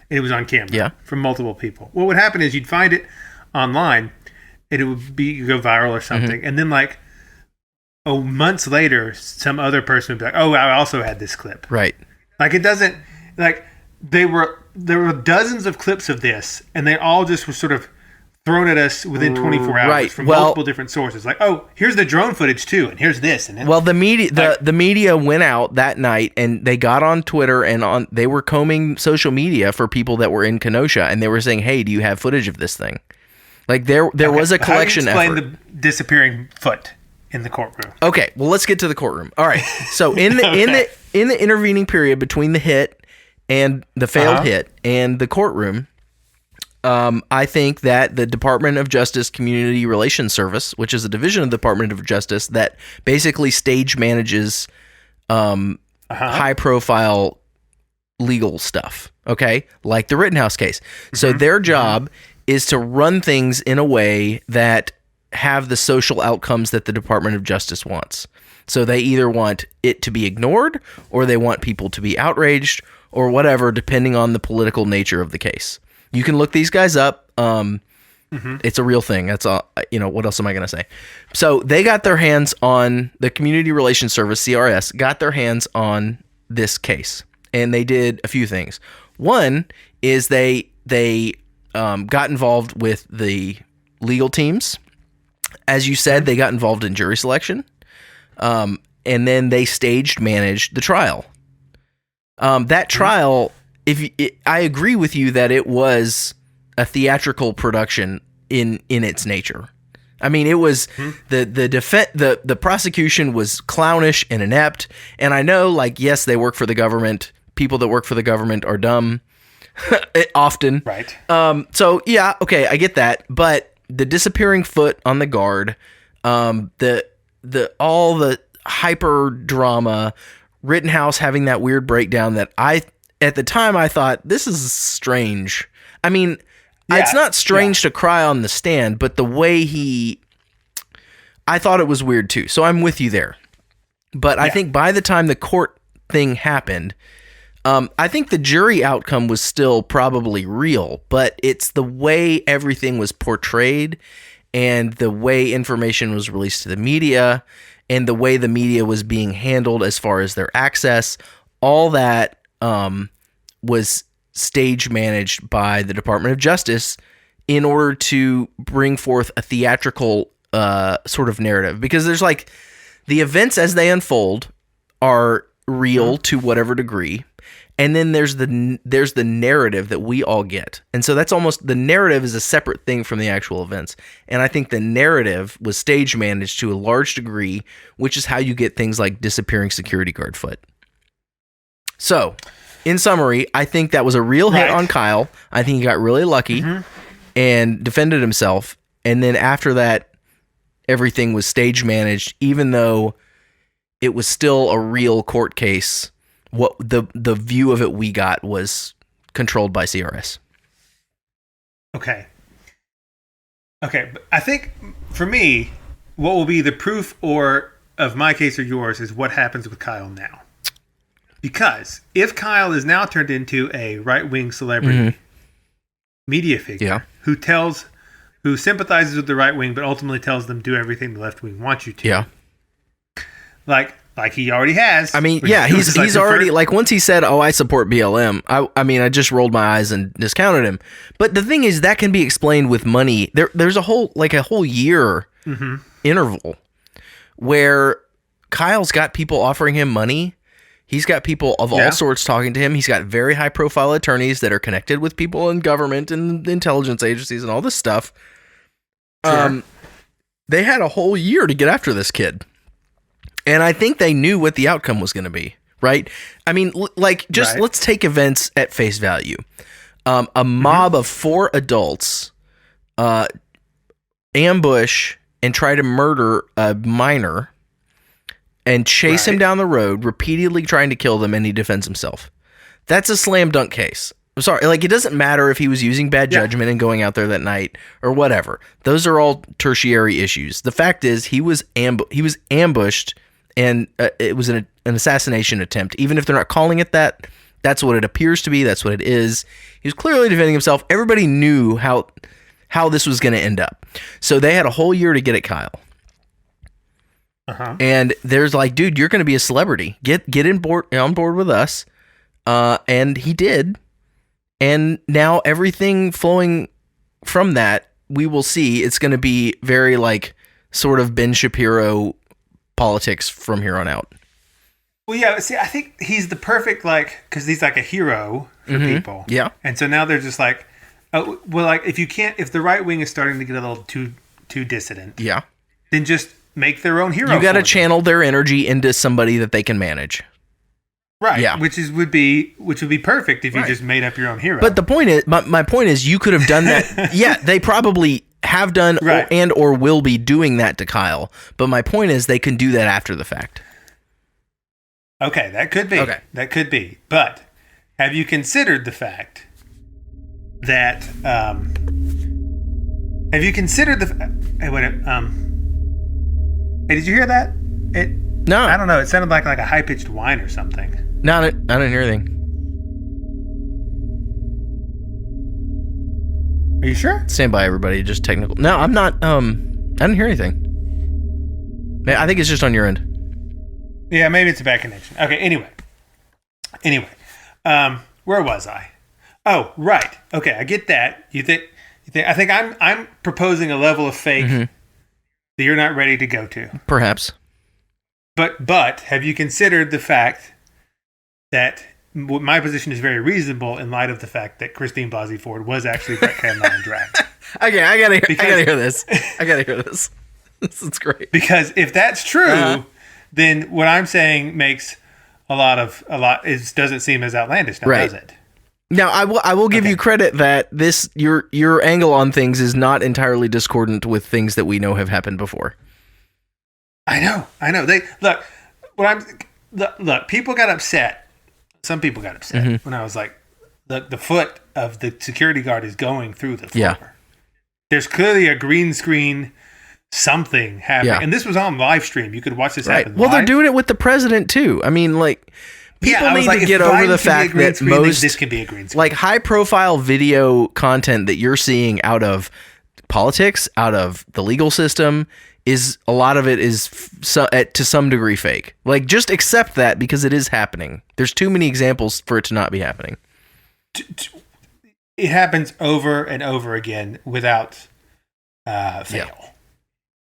And it was on camera from multiple people. What would happen is you'd find it online, and it would go viral or something. And then, like, months later, some other person would be like, "Oh, I also had this clip." Right. Like, it doesn't, like, there were dozens of clips of this, and they all just were sort of thrown at us within 24 hours from multiple different sources. Like, oh, here's the drone footage too, and here's this. And well, the media, the media went out that night, and they got on Twitter and they were combing social media for people that were in Kenosha, and they were saying, "Hey, do you have footage of this thing?" Like, there was a collection effort. How do you explain the disappearing foot in the courtroom? Okay, well, let's get to the courtroom. All right, so in the intervening period between the hit and the failed hit and the courtroom, I think that the Department of Justice Community Relations Service, which is a division of the Department of Justice that basically stage manages high-profile legal stuff, okay, like the Rittenhouse case. So their job is to run things in a way that have the social outcomes that the Department of Justice wants. So they either want it to be ignored, or they want people to be outraged, or whatever, depending on the political nature of the case. You can look these guys up. It's a real thing. That's all. What else am I going to say? So they got their hands on, the Community Relations Service, CRS, got their hands on this case, and they did a few things. One is they got involved with the legal teams. As you said, they got involved in jury selection, and then they staged managed the trial. That trial I agree with you that it was a theatrical production in its nature. I mean, it was the prosecution was clownish and inept, and I know, like, yes, they work for the government. People that work for the government are dumb, often. Right. So yeah, okay, I get that, but the disappearing foot on the guard, the all the hyper drama, Rittenhouse having that weird breakdown that at the time I thought, this is strange. I mean, it's not strange to cry on the stand, but the way I thought it was weird too. So I'm with you there. But I think by the time the court thing happened, I think the jury outcome was still probably real, but it's the way everything was portrayed and the way information was released to the media and the way the media was being handled as far as their access. All that was stage managed by the Department of Justice in order to bring forth a theatrical sort of narrative, because there's like the events as they unfold are real to whatever degree, and then there's the narrative that we all get, and so that's almost, the narrative is a separate thing from the actual events, and I think the narrative was stage managed to a large degree, which is how you get things like disappearing security guard foot. So in summary, I think that was a real hit on Kyle. I think he got really lucky and defended himself. And then after that, everything was stage managed, even though it was still a real court case. What the view of it we got was controlled by CRS. Okay. But I think for me, what will be the proof of my case or yours is what happens with Kyle now. Because if Kyle is now turned into a right-wing celebrity media figure who sympathizes with the right wing, but ultimately tells them do everything the left wing wants you to. Yeah. Like he already has. I mean, yeah, he's already, like, once he said, "Oh, I support BLM," I mean, I just rolled my eyes and discounted him. But the thing is, that can be explained with money. There's a whole year interval where Kyle's got people offering him money. He's got people of all sorts talking to him. He's got very high-profile attorneys that are connected with people in government and intelligence agencies and all this stuff. Sure. They had a whole year to get after this kid. And I think they knew what the outcome was going to be, right? I mean, let's take events at face value. A mob of 4 adults ambush and try to murder a minor and chase him down the road, repeatedly trying to kill them, and he defends himself. That's a slam dunk case. I'm sorry, like, it doesn't matter if he was using bad judgment and going out there that night or whatever. Those are all tertiary issues. The fact is, he was ambushed, and it was an assassination attempt. Even if they're not calling it that, that's what it appears to be. That's what it is. He was clearly defending himself. Everybody knew how this was going to end up. So they had a whole year to get at Kyle. And there's like, dude, you're going to be a celebrity. Get on board with us. And he did. And now everything flowing from that, we will see. It's going to be very, like, sort of Ben Shapiro politics from here on out. Well, yeah. See, I think he's the perfect, like, because he's like a hero for people. Yeah. And so now they're just like, oh, well, like, if the right wing is starting to get a little too dissident. Yeah. Then just make their own hero. You got to channel their energy into somebody that they can manage. Right. Yeah. Which would be perfect if you just made up your own hero. But the point is, my point is, you could have done that. Yeah, they probably have done or will be doing that to Kyle. But my point is, they can do that after the fact. Okay, that could be. Okay. That could be. But have you considered the fact that Hey, did you hear that? No. I don't know. It sounded like a high-pitched whine or something. No, I didn't hear anything. Are you sure? Stand by, everybody. Just technical. No, I'm not. I didn't hear anything. I think it's just on your end. Yeah, maybe it's a bad connection. Okay. Anyway. Where was I? Oh, right. Okay, I get that. You think? I think I'm proposing a level of faith that you're not ready to go to. Perhaps. But have you considered the fact that my position is very reasonable in light of the fact that Christine Blasey Ford was actually Brett Kavanaugh in drag. Okay, I gotta hear this. I gotta hear this. This is great. Because if that's true, then what I'm saying makes a lot. It doesn't seem as outlandish, now, does it? Now, I will give you credit that your angle on things is not entirely discordant with things that we know have happened before. I know. Look. People got upset. Some people got upset when I was like, the foot of the security guard is going through the floor. Yeah. There's clearly a green screen, something happening, and this was on live stream. You could watch this happen. Well, they're doing it with the president too. I mean, like. People need to get over the fact that most this can be a green screen. Like high-profile video content that you're seeing out of politics, out of the legal system, is a lot of it is to some degree fake. Like, just accept that because it is happening. There's too many examples for it to not be happening. It happens over and over again without fail,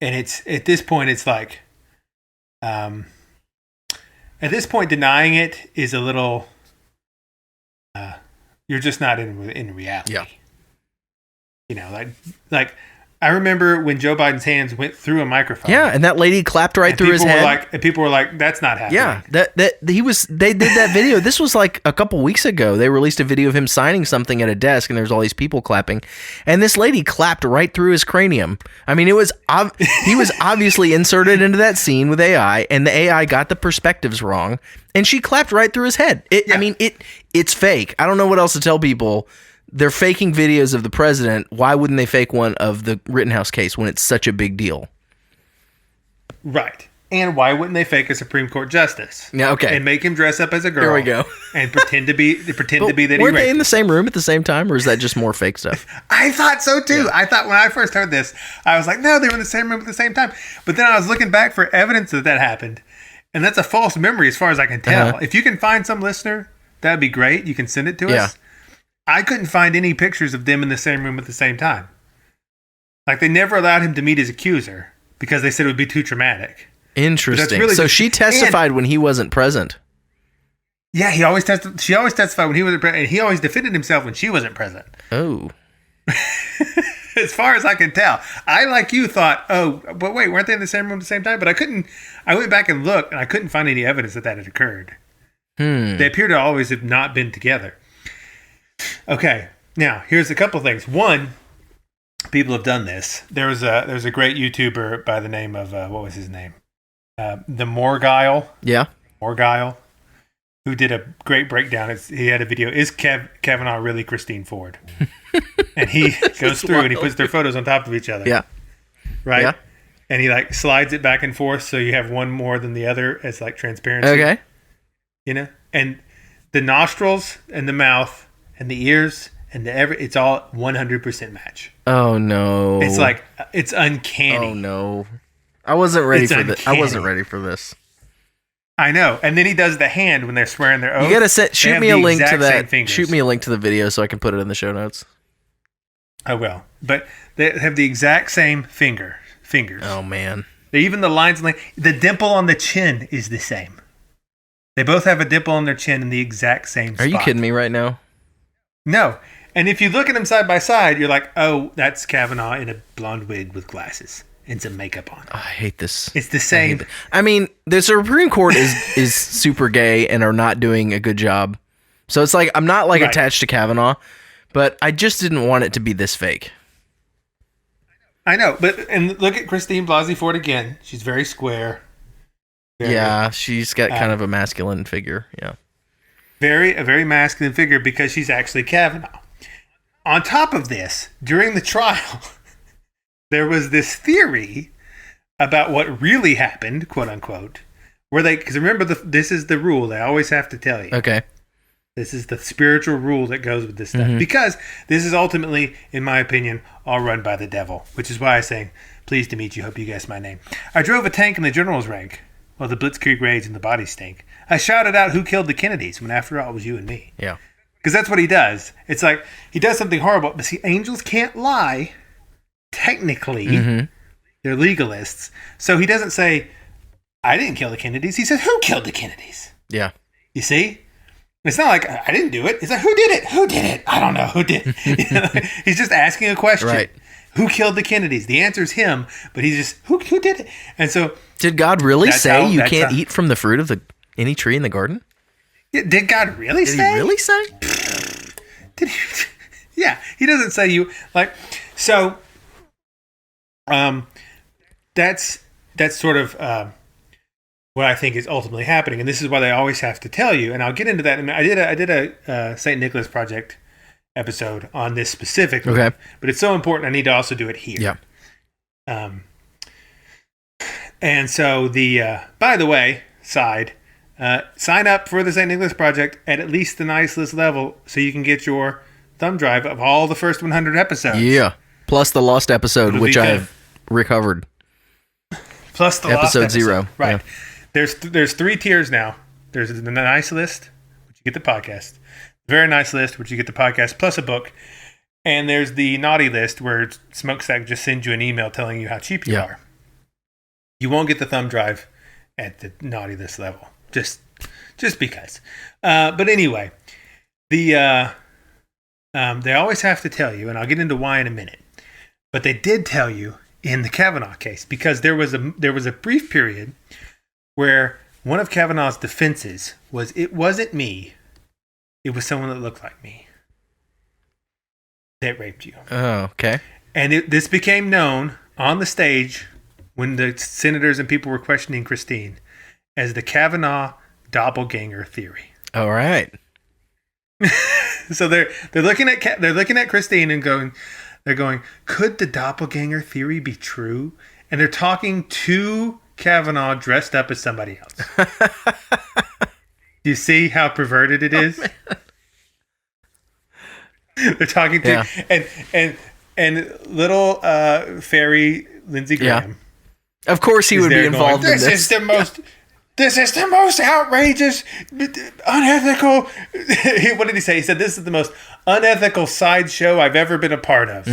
and it's at this point, it's like. At this point, denying it is a little. You're just not in reality. Yeah. You know, like I remember when Joe Biden's hands went through a microphone. Yeah, and that lady clapped right through his head. And people were like, "That's not happening." Yeah, They did that video. This was like a couple weeks ago. They released a video of him signing something at a desk, and there's all these people clapping, and this lady clapped right through his cranium. I mean, he was obviously inserted into that scene with AI, and the AI got the perspectives wrong, and she clapped right through his head. I mean, it's fake. I don't know what else to tell people. They're faking videos of the president. Why wouldn't they fake one of the Rittenhouse case when it's such a big deal? Right. And why wouldn't they fake a Supreme Court justice? Yeah, okay. And make him dress up as a girl. There we go. And pretend to be that Weren't they in the same room at the same time, or is that just more fake stuff? I thought so too. Yeah. I thought when I first heard this, I was like, no, they were in the same room at the same time. But then I was looking back for evidence that happened. And that's a false memory as far as I can tell. If you can find some listener, that'd be great. You can send it to us. I couldn't find any pictures of them in the same room at the same time. Like, they never allowed him to meet his accuser because they said it would be too traumatic. Interesting. Really so she testified when he wasn't present. Yeah, she always testified when he wasn't present, and he always defended himself when she wasn't present. Oh. As far as I can tell. I, like you, thought, but wait, weren't they in the same room at the same time? But I went back and looked, and I couldn't find any evidence that had occurred. They appear to always have not been together. Okay, now here's a couple things. One, people have done this. There's a great YouTuber by the name of what was his name? The Morguile. Yeah, Morguile, who did a great breakdown. He had a video. Is Kavanaugh really Christine Ford? And he goes through and he puts their photos on top of each other. Yeah, right. Yeah. And he like slides it back and forth so you have one more than the other as like transparency. Okay. You know, and the nostrils and the mouth. And the ears and it's all 100% match. Oh no! It's like it's uncanny. Oh no! I wasn't ready for this. I wasn't ready for this. I know. And then he does the hand when they're swearing their oath. You gotta shoot me a link to that. Shoot me a link to the video so I can put it in the show notes. I will. But they have the exact same fingers. Oh man! Even the lines, the dimple on the chin is the same. They both have a dimple on their chin in the exact same spot. Are you kidding me right now? No. And if you look at them side by side, you're like, oh, that's Kavanaugh in a blonde wig with glasses and some makeup on. Oh, I hate this. It's the same. I mean, the Supreme Court is super gay and are not doing a good job. So it's like, I'm not attached to Kavanaugh, but I just didn't want it to be this fake. I know. And look at Christine Blasey Ford again. She's very square. She's got kind of a masculine figure. Yeah. A very masculine figure because she's actually Kavanaugh. On top of this, during the trial, there was this theory about what really happened, quote unquote, because remember, this is the rule they always have to tell you. Okay. This is the spiritual rule that goes with this stuff. Because this is ultimately, in my opinion, all run by the devil, which is why I say, pleased to meet you, hope you guess my name. I drove a tank in the general's rank while the blitzkrieg raged and the bodies stink. I shouted out who killed the Kennedys when after all it was you and me. Yeah. Because that's what he does. It's like he does something horrible. But see, angels can't lie. Technically, they're legalists. So he doesn't say, I didn't kill the Kennedys. He says, who killed the Kennedys? Yeah. You see? It's not like I didn't do it. It's like, who did it? Who did it? I don't know who did it. You know, he's just asking a question. Right. Who killed the Kennedys? The answer is him, but he's just who did it? And so, did God really say you can't eat from the fruit of any tree in the garden? Did God really say? Did he really say? Did he? Yeah, he doesn't say you like. So, that's sort of what I think is ultimately happening, and this is why they always have to tell you. And I'll get into that. I mean, I did a St. Nicholas Project episode on this specifically. Okay. But it's so important. I need to also do it here. Yeah. And so by the way, sign up for the St. Nicholas Project at least the nice list level, so you can get your thumb drive of all the first 100 episodes. Yeah. Plus the lost episode, which I have recovered. Plus the episode lost 0. Right. Yeah. There's 3 tiers now. There's the nice list, which you get the podcast. Very nice list, which you get the podcast plus a book. And there's the naughty list, where Smokestack just sends you an email telling you how cheap you are. You won't get the thumb drive at the naughty list level, just because. But anyway, they always have to tell you, and I'll get into why in a minute. But they did tell you in the Kavanaugh case, because there was a brief period where one of Kavanaugh's defenses was, it wasn't me. It was someone that looked like me that raped you. Oh, okay. And this became known on the stage when the senators and people were questioning Christine as the Kavanaugh doppelganger theory. All right. So they're looking at Christine and going, could the doppelganger theory be true? And they're talking to Kavanaugh dressed up as somebody else. Do you see how perverted it is? They're talking to and little fairy Lindsey Graham. Yeah. Of course he would be involved in this. This is the most outrageous, unethical. What did he say? He said, this is the most unethical sideshow I've ever been a part of.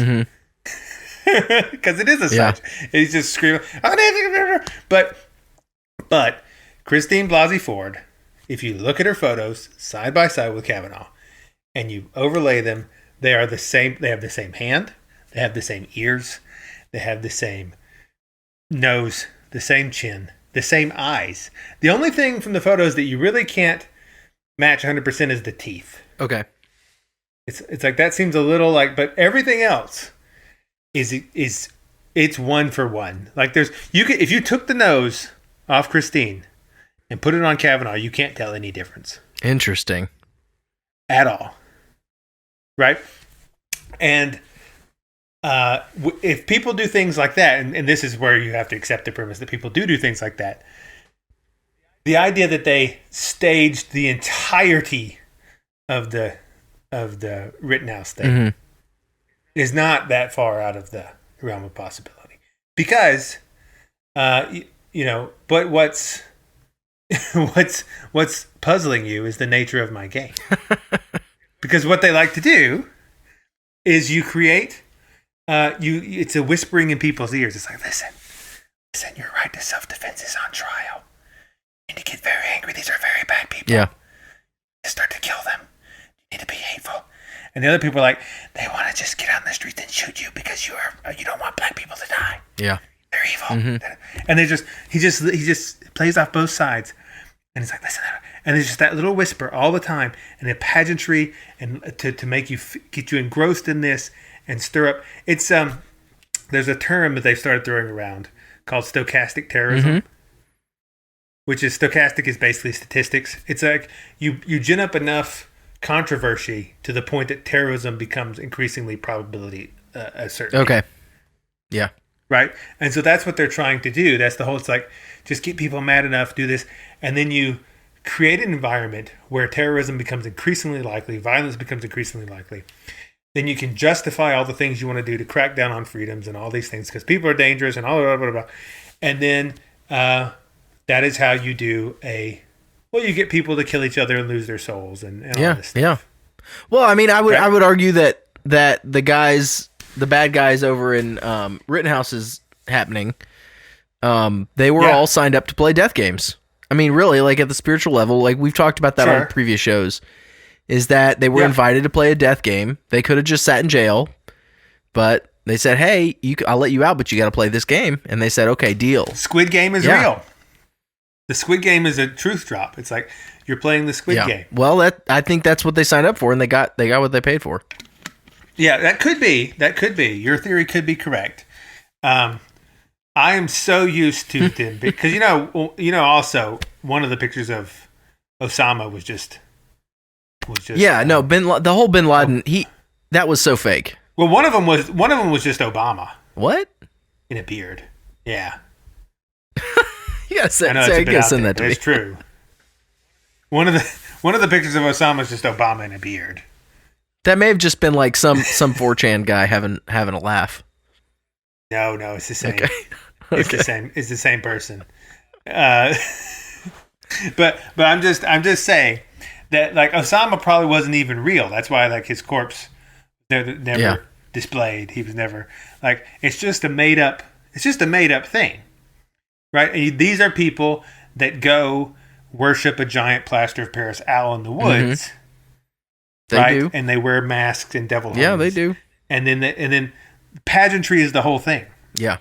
Because it is a sideshow. He's just screaming, unethical. But Christine Blasey Ford, if you look at her photos side by side with Kavanaugh and you overlay them, they are the same. They have the same hand. They have the same ears. They have the same nose, the same chin, the same eyes. The only thing from the photos that you really can't match 100% is the teeth. Okay. It's like that seems a little like, but everything else is it's one for one. Like if you took the nose off Christine and put it on Kavanaugh, you can't tell any difference. Interesting. At all. Right? And if people do things like that, and this is where you have to accept the premise that people do things like that, the idea that they staged the entirety of the Rittenhouse thing is not that far out of the realm of possibility. Because, but what's puzzling you is the nature of my game. Because what they like to do is you create, it's a whispering in people's ears. It's like, listen, your right to self-defense is on trial. You need to get very angry. These are very bad people. Yeah. Start to kill them. You need to be hateful. And the other people are like, they want to just get out in the streets and shoot you because you don't want black people to die. Yeah. They're evil. And he just plays off both sides. And it's like, listen, and there's just that little whisper all the time, and a pageantry, and to make you get you engrossed in this and stir up. It's there's a term that they've started throwing around called stochastic terrorism, which is stochastic is basically statistics. It's like you gin up enough controversy to the point that terrorism becomes increasingly probability a certainty. Okay. Yeah. Right? And so that's what they're trying to do. That's the whole, it's like, just get people mad enough, do this, and then you create an environment where terrorism becomes increasingly likely, violence becomes increasingly likely. Then you can justify all the things you want to do to crack down on freedoms and all these things because people are dangerous and all blah, blah, blah, blah. And then that is how you do you get people to kill each other and lose their souls and all this stuff. Yeah. Well, I mean, I would argue that the bad guys over in Rittenhouse is happening. They were all signed up to play death games. I mean, really, like at the spiritual level, like we've talked about that on previous shows. is that they were invited to play a death game. They could have just sat in jail, but they said, hey, I'll let you out, but you got to play this game. And they said, okay, deal. Squid Game is real. The Squid Game is a truth drop. It's like you're playing the Squid Game. Well, I think that's what they signed up for, and they got what they paid for. Yeah, that could be. Your theory could be correct. I am so used to them because also one of the pictures of Osama was just the whole Bin Laden that was so fake. Well, one of them was just Obama. What? In a beard. Yeah. You gotta send that to me. It's true. One of the pictures of Osama is just Obama in a beard. That may have just been like some 4chan guy having a laugh. No, it's the same. Okay. It's the same person. But I'm just saying that like Osama probably wasn't even real. That's why like his corpse never displayed. He was never like it's just a made up thing. Right? And these are people that go worship a giant plaster of Paris owl in the woods. Mm-hmm. They do. And they wear masks and devil horns. Yeah, they do. And then pageantry is the whole thing. Yeah.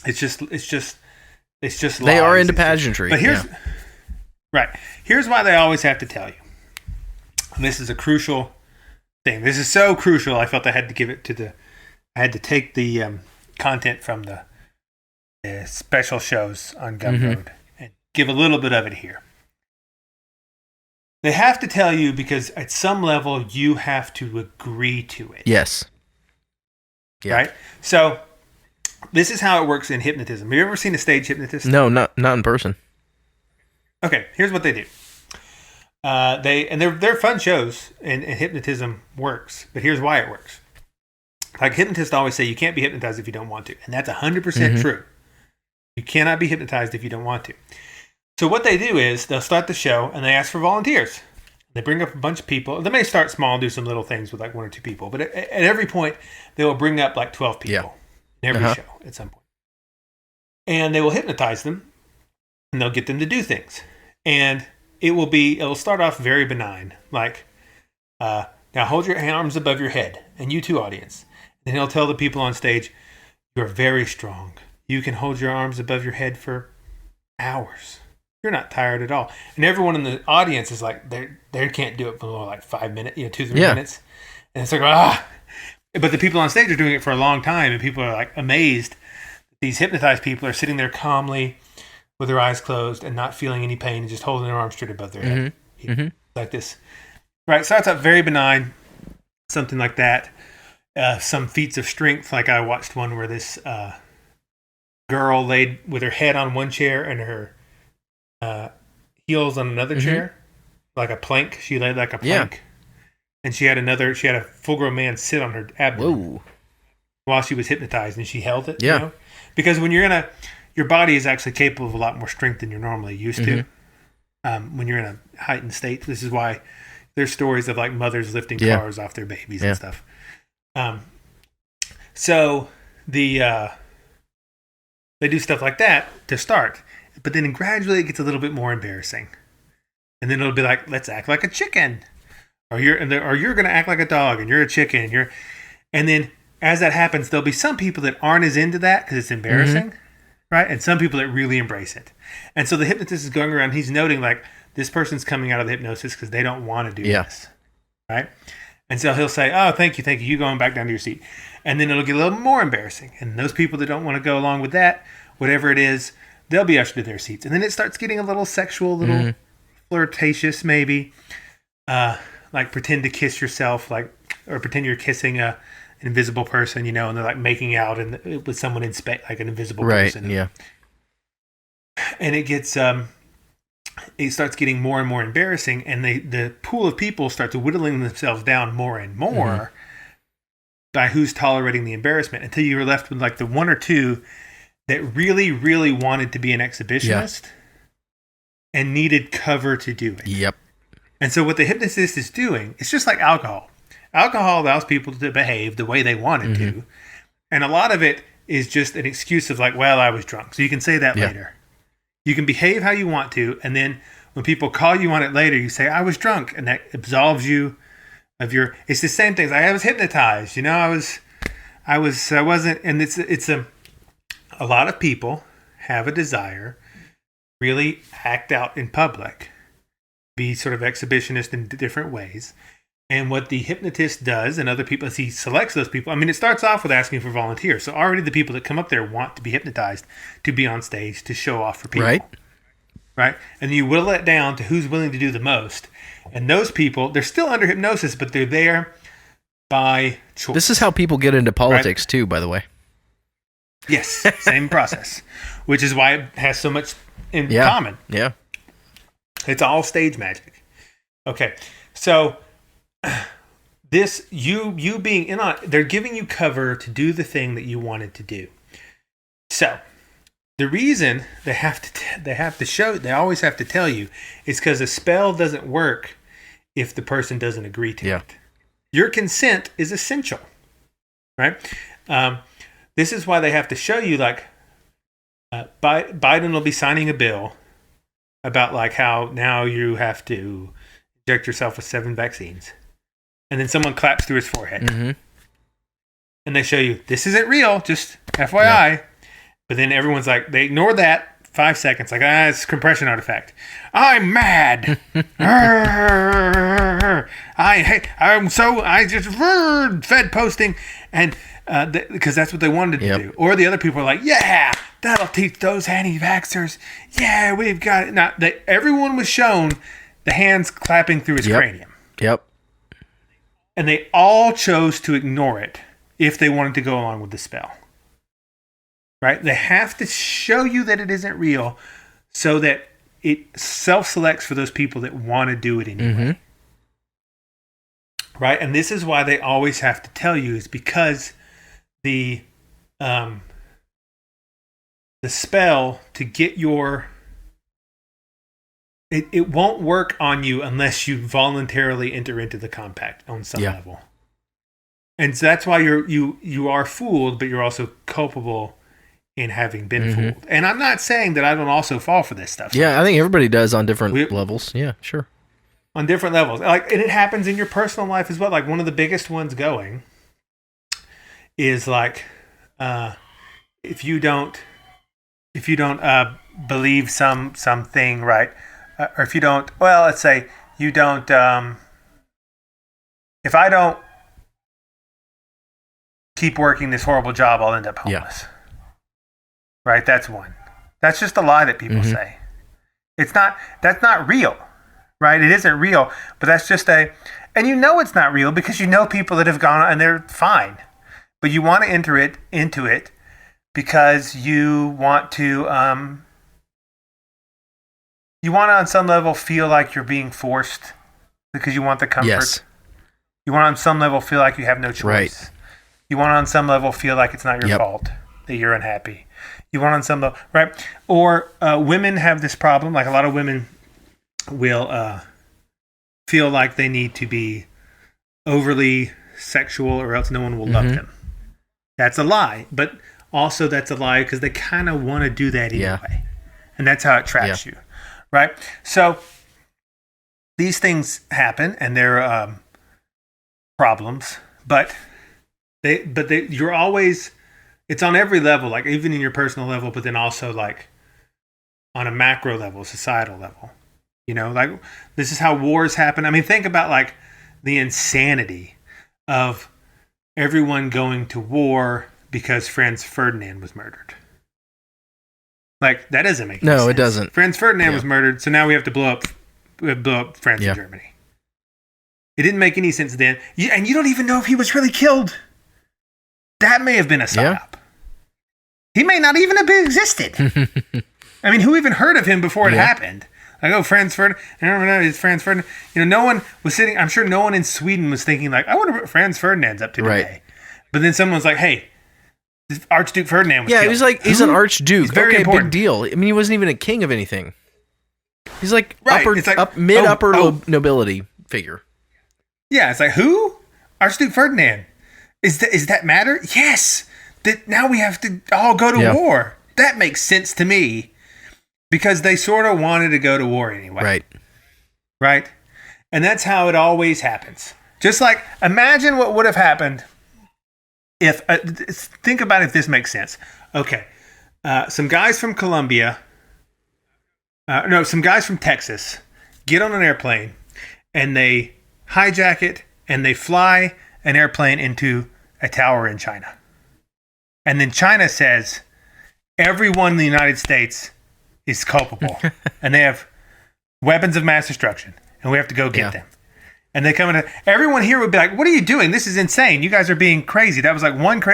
It's just they are into pageantry. But here's why they always have to tell you. And this is a crucial thing. This is so crucial. I felt I had to give it I had to take the content from the special shows on Gumroad and give a little bit of it here. They have to tell you because at some level you have to agree to it. Yes. Yeah. Right? So this is how it works in hypnotism. Have you ever seen a stage hypnotist? No, not in person. Okay, here's what they do. They're fun shows and hypnotism works, but here's why it works. Like hypnotists always say you can't be hypnotized if you don't want to, and that's 100% true. You cannot be hypnotized if you don't want to. So what they do is they'll start the show and they ask for volunteers. They bring up a bunch of people. They may start small and do some little things with like 1 or 2 people, but at every point they will bring up like 12 people in every show at some point. And they will hypnotize them and they'll get them to do things. And it'll start off very benign, like now hold your arms above your head, and you too, audience. And he'll tell the people on stage, you're very strong. You can hold your arms above your head for hours. You're not tired at all. And everyone in the audience is like, they can't do it for like 5 minutes, 2-3 minutes. And it's like, But the people on stage are doing it for a long time, and people are like amazed. These hypnotized people are sitting there calmly with their eyes closed and not feeling any pain and just holding their arms straight above their head. Like this. Right, starts out very benign, something like that. Some feats of strength, like I watched one where this girl laid with her head on one chair and her heels on another chair, like a plank. She laid like a plank, and she had a full-grown man sit on her abdomen while she was hypnotized, and she held it. Because when your body is actually capable of a lot more strength than you're normally used to. When you're in a heightened state, this is why there's stories of like mothers lifting cars off their babies and stuff. So they do stuff like that to start, but then gradually it gets a little bit more embarrassing, and then it'll be like, let's act like a chicken, or you're going to act like a dog, and you're a chicken, and then as that happens, there'll be some people that aren't as into that because it's embarrassing, right? And some people that really embrace it, and so the hypnotist is going around, he's noting like this person's coming out of the hypnosis because they don't want to do this, right? And so he'll say, oh, thank you, you going back down to your seat. And then it'll get a little more embarrassing. And those people that don't want to go along with that, whatever it is, they'll be ushered to their seats. And then it starts getting a little sexual, a little flirtatious maybe. Like pretend to kiss yourself, or pretend you're kissing an invisible person, and they're like making out with someone in space, like an invisible person. Right, yeah. And it gets... it starts getting more and more embarrassing, and the pool of people start to whittling themselves down more and more by who's tolerating the embarrassment, until you're left with like the 1 or 2 that really, really wanted to be an exhibitionist and needed cover to do it. Yep. And so what the hypnotist is doing, it's just like alcohol. Alcohol allows people to behave the way they wanted to, and a lot of it is just an excuse of like, well, I was drunk. So you can say that later. You can behave how you want to, and then when people call you on it later, you say, I was drunk, and that absolves you It's the same things. I was hypnotized. I wasn't, and it's a lot of people have a desire really act out in public, be sort of exhibitionist in different ways. And what the hypnotist does, and other people, as he selects those people, I mean, it starts off with asking for volunteers. So already the people that come up there want to be hypnotized, to be on stage, to show off for people. Right? And you whittle it down to who's willing to do the most. And those people, they're still under hypnosis, but they're there by choice. This is how people get into politics, too, by the way. Yes, same process, which is why it has so much in common. Yeah. It's all stage magic. Okay, so this, you being in on, they're giving you cover to do the thing that you wanted to do. So the reason they always have to tell you is because a spell doesn't work if the person doesn't agree to it. Your consent is essential, right? This is why they have to show you, like, Biden will be signing a bill about like how now you have to inject yourself with 7 vaccines. And then someone claps through his forehead. Mm-hmm. And they show you, this isn't real, just FYI. Yeah. But then everyone's like, they ignore that 5 seconds. Like, it's a compression artifact. I'm mad. I just fed posting. And because that's what they wanted to do. Or the other people are like, yeah, that'll teach those anti-vaxxers. Yeah, we've got it. Now, everyone was shown the hands clapping through his cranium. Yep. And they all chose to ignore it if they wanted to go along with the spell. Right? They have to show you that it isn't real so that it self-selects for those people that want to do it anyway. Mm-hmm. Right? And this is why they always have to tell you, is because the spell to get your... It won't work on you unless you voluntarily enter into the compact on some level. And so that's why you are fooled, but you're also culpable in having been fooled. And I'm not saying that I don't also fall for this stuff. Yeah, I think everybody does on different levels. Yeah, sure. On different levels. Like, and it happens in your personal life as well. Like, one of the biggest ones going is like, if you don't believe something, right? Or if you don't, well, let's say you don't, if I don't keep working this horrible job, I'll end up homeless. Right? That's one. That's just a lie that people say. That's not real, right? It isn't real, but that's just and you know it's not real because you know people that have gone and they're fine, but you want to enter into it because you want to, on some level feel like you're being forced because you want the comfort. Yes. You want on some level feel like you have no choice. Right. You want on some level feel like it's not your fault that you're unhappy. You want on some level, right? Or women have this problem. Like, a lot of women will feel like they need to be overly sexual or else no one will love them. That's a lie. But also that's a lie because they kind of want to do that anyway. And that's how it traps you. Right? So these things happen and they're problems, but you're always, it's on every level, like even in your personal level, but then also like on a macro level, societal level. You know, like this is how wars happen. I mean, think about like the insanity of everyone going to war because Franz Ferdinand was murdered. Like, that doesn't make any sense. No, it doesn't. Franz Ferdinand was murdered, so now we have to blow up France and Germany. It didn't make any sense then. And you don't even know if he was really killed. That may have been a psyop. He may not even have existed. I mean, who even heard of him before it happened? Like, oh, Franz Ferdinand. I don't know, it's Franz Ferdinand. You know, no one was sitting, I'm sure no one in Sweden was thinking like, I wonder what Franz Ferdinand's up to today. But then someone's like, hey, Archduke Ferdinand was killed. He was like, he's an archduke. He's very important. Big deal. I mean, he wasn't even a king of anything. He's like upper nobility figure. Yeah, it's like, who? Archduke Ferdinand. Is that matter? Yes. That now we have to all go to war. That makes sense to me. Because they sort of wanted to go to war anyway. Right. Right? And that's how it always happens. Just like, imagine what would have happened if, think about if this makes sense. Okay. Some guys from Colombia, some guys from Texas get on an airplane and they hijack it and they fly an airplane into a tower in China. And then China says everyone in the United States is culpable and they have weapons of mass destruction and we have to go get them. And they come in, everyone here would be like, what are you doing? This is insane. You guys are being crazy. That was like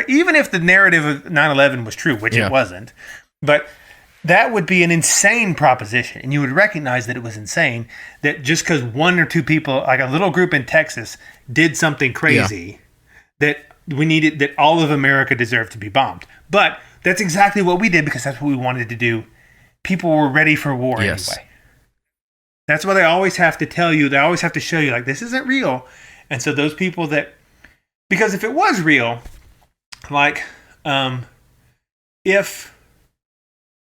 even if the narrative of 9/11 was true, which it wasn't, but that would be an insane proposition. And you would recognize that it was insane that just because one or two people, like a little group in Texas, did something crazy, that all of America deserved to be bombed. But that's exactly what we did because that's what we wanted to do. People were ready for war anyway. That's why they always have to tell you, they always have to show you, like, this isn't real. And so those people because if it was real, like, if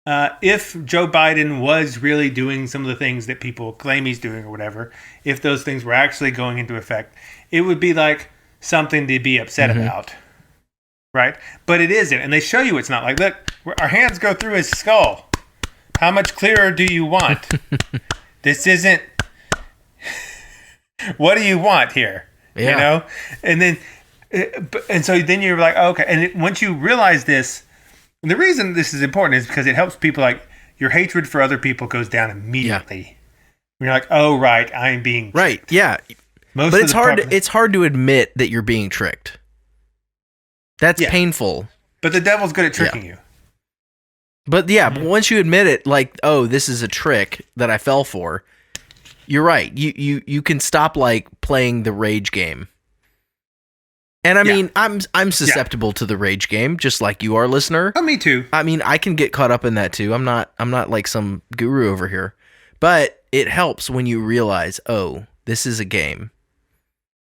Joe Biden was really doing some of the things that people claim he's doing or whatever, if those things were actually going into effect, it would be like something to be upset about, right? But it isn't. And they show you it's not. Like, look, our hands go through his skull. How much clearer do you want? This isn't. What do you want here? You know, and so then you're like, oh, okay. And once you realize this, and the reason this is important is because it helps people. Like, your hatred for other people goes down immediately. You're like, oh, right, I'm being tricked. Yeah. But it's hard. It's hard to admit that you're being tricked. That's painful. But the devil's good at tricking you. But but once you admit it, like, oh, this is a trick that I fell for, you're right. You can stop, like, playing the rage game. And I mean, I'm susceptible to the rage game, just like you are, listener. Oh, me too. I mean, I can get caught up in that too. I'm not like some guru over here. But it helps when you realize, oh, this is a game.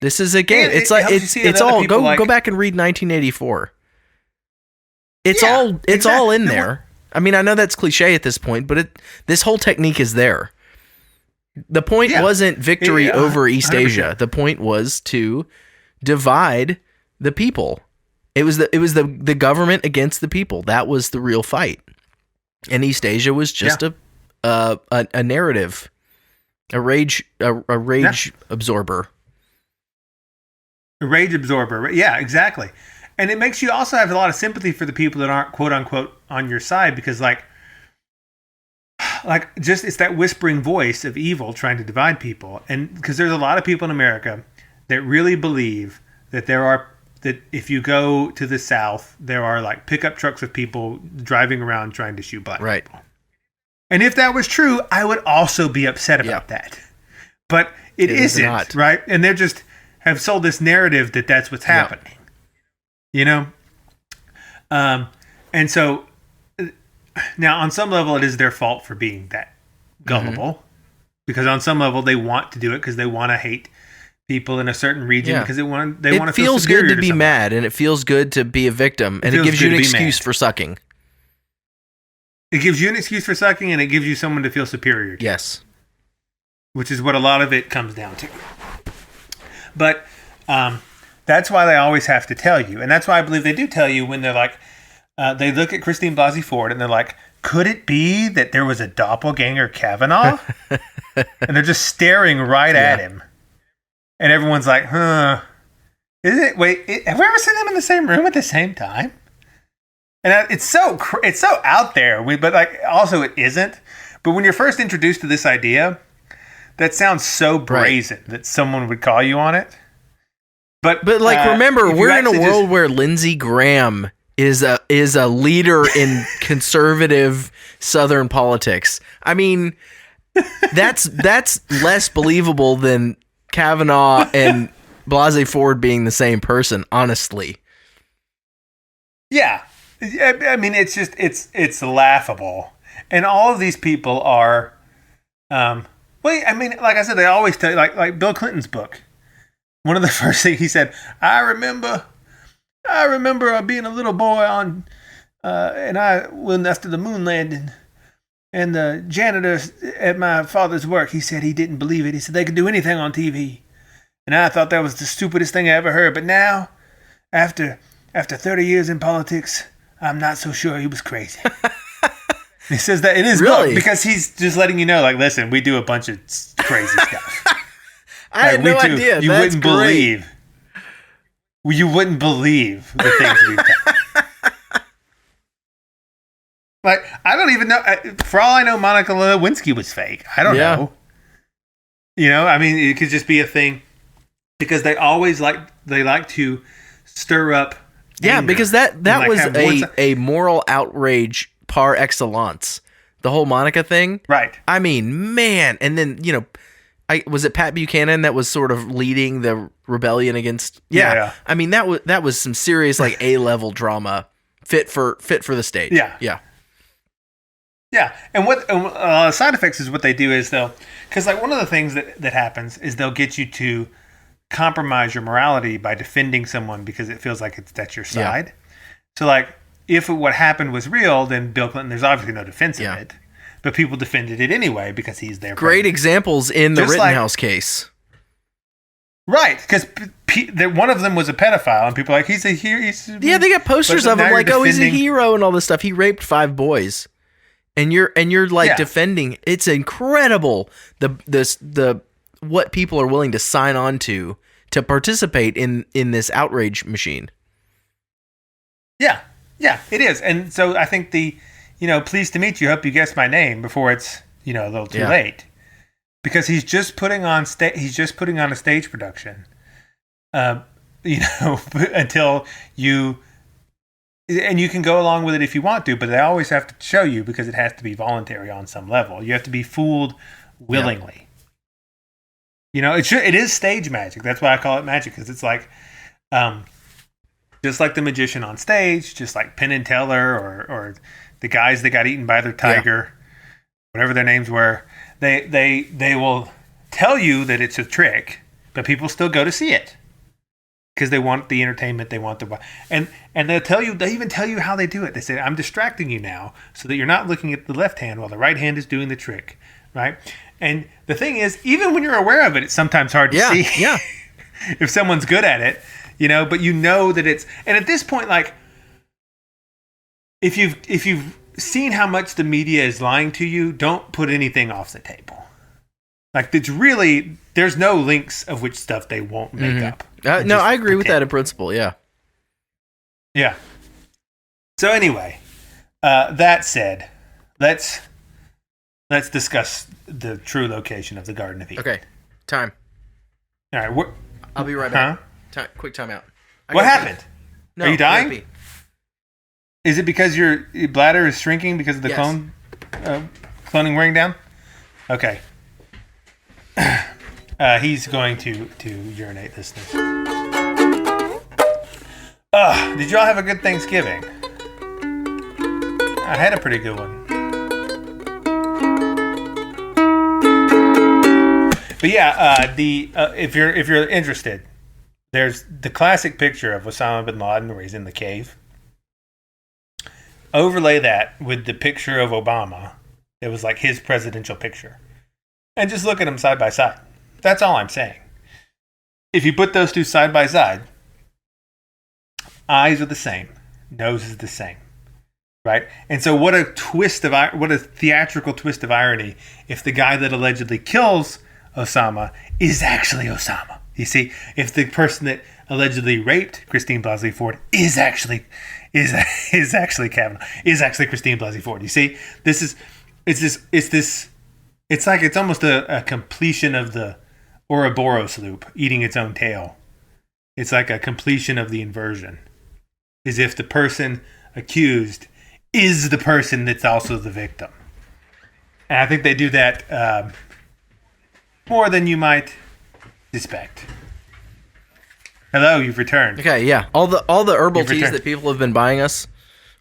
This is a game. It's like it's all go back and read 1984. It's all in there. I mean, I know that's cliche at this point, but this whole technique is there. The point wasn't victory over East 100%. Asia. The point was to divide the people. It was the government against the people. That was the real fight. And East Asia was just a narrative, a rage absorber. A rage absorber. Yeah, exactly. And it makes you also have a lot of sympathy for the people that aren't, quote unquote, on your side, because like just it's that whispering voice of evil trying to divide people. And because there's a lot of people in America that really believe that that if you go to the South, there are like pickup trucks with people driving around trying to shoot black people. And if that was true, I would also be upset about that. But it isn't, right? And they're just have sold this narrative that that's what's happening. You know? And so now on some level it is their fault for being that gullible, because on some level they want to do it because they want to hate people in a certain region because they want to feel superior. It feels good to be mad, and it feels good to be a victim, and it gives you an excuse for sucking. It gives you an excuse for sucking, and it gives you someone to feel superior to. Yes. Which is what a lot of it comes down to. But that's why they always have to tell you. And that's why I believe they do tell you when they're like, they look at Christine Blasey Ford and they're like, could it be that there was a doppelganger Kavanaugh? And they're just staring right at him. And everyone's like, huh. Is it? Wait, have we ever seen them in the same room at the same time? And it's so out there. But like, also it isn't. But when you're first introduced to this idea, that sounds so brazen that someone would call you on it. But like, remember, we're in a world where Lindsey Graham is a leader in conservative Southern politics. I mean, that's less believable than Kavanaugh and Blasey Ford being the same person, honestly. Yeah. I mean, it's just, it's laughable. And all of these people are, well, I mean, like I said, they always tell you, like Bill Clinton's book. One of the first things he said, I remember being a little boy and I went after the moon landing, and the janitor at my father's work, he said he didn't believe it. He said they could do anything on TV. And I thought that was the stupidest thing I ever heard. But now, after 30 years in politics, I'm not so sure he was crazy. He says that in his book because he's just letting you know, like, listen, we do a bunch of crazy stuff. I had no idea. You That's wouldn't great. believe. You wouldn't believe the things we've done. Like, I don't even know. For all I know, Monica Lewinsky was fake. I don't know. You know, I mean, it could just be a thing because they always like to stir up. Yeah, anger because that and, was a moral outrage par excellence. The whole Monica thing. Right. I mean, man. And then, you know, was it Pat Buchanan that was sort of leading the rebellion against? Yeah. I mean, that was some serious like A-level drama fit for the stage. Yeah. Yeah. Yeah. And what side effects is what they do is because like one of the things that happens is they'll get you to compromise your morality by defending someone because it feels like that's your side. Yeah. So like if what happened was real, then Bill Clinton, there's obviously no defense of it. But people defended it anyway because he's their great president. Examples in the Rittenhouse case. Right, because one of them was a pedophile, and people are like, he's a hero. Yeah, they got posters of him like, oh, he's a hero and all this stuff. He raped 5 boys. And you're like defending. It's incredible the what people are willing to sign on to participate in this outrage machine. Yeah, it is. And so I think pleased to meet you. Hope you guessed my name before it's a little too late, because he's just putting on a stage production. Until you. And you can go along with it if you want to, but they always have to show you because it has to be voluntary on some level. You have to be fooled willingly. Yeah. It is stage magic. That's why I call it magic, because it's like, just like the magician on stage, just like Penn and Teller or the guys that got eaten by their tiger, whatever their names were. They will tell you that it's a trick, but people still go to see it. Because they want the entertainment, they want the and they even tell you how they do it. They say, I'm distracting you now so that you're not looking at the left hand while the right hand is doing the trick, right? And the thing is, even when you're aware of it, it's sometimes hard to see. Yeah. If someone's good at it, but you know that it's, and at this point, like, if you've seen how much the media is lying to you, don't put anything off the table. Like, there's no links of which stuff they won't make up. No, I agree with that in principle, yeah. Yeah. So anyway, that said, let's discuss the true location of the Garden of Eden. Okay, time. All right, I'll be right back. Quick time out. What happened? No, are you dying? Is it because your bladder is shrinking because of the cloning wearing down? Okay. He's going to urinate this thing. Did y'all have a good Thanksgiving? I had a pretty good one. But yeah, if you're interested, there's the classic picture of Osama bin Laden where he's in the cave. Overlay that with the picture of Obama. It was like his presidential picture. And just look at them side by side. That's all I'm saying. If you put those two side by side, eyes are the same, nose is the same, right? And so what a theatrical twist of irony if the guy that allegedly kills Osama is actually Osama. You see, if the person that allegedly raped Christine Blasey Ford is actually Kavanaugh, is actually Christine Blasey Ford. You see, it's like it's almost a completion of the Ouroboros loop, eating its own tail. It's like a completion of the inversion. As if the person accused is the person that's also the victim. And I think they do that more than you might suspect. Hello, you've returned. Okay, yeah. All the herbal teas that people have been buying us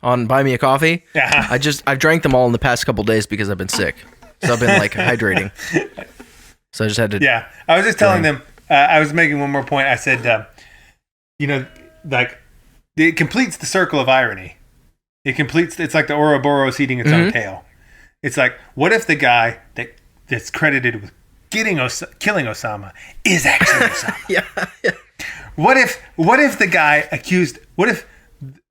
on Buy Me a Coffee, I've drank them all in the past couple days because I've been sick. So I've been like hydrating. So I just had to. Yeah, I was just telling them. I was making one more point. I said, like it completes the circle of irony. It's like the Ouroboros eating its own tail. It's like, what if the guy that's credited with killing Osama is actually Osama? Yeah. What if the guy accused? What if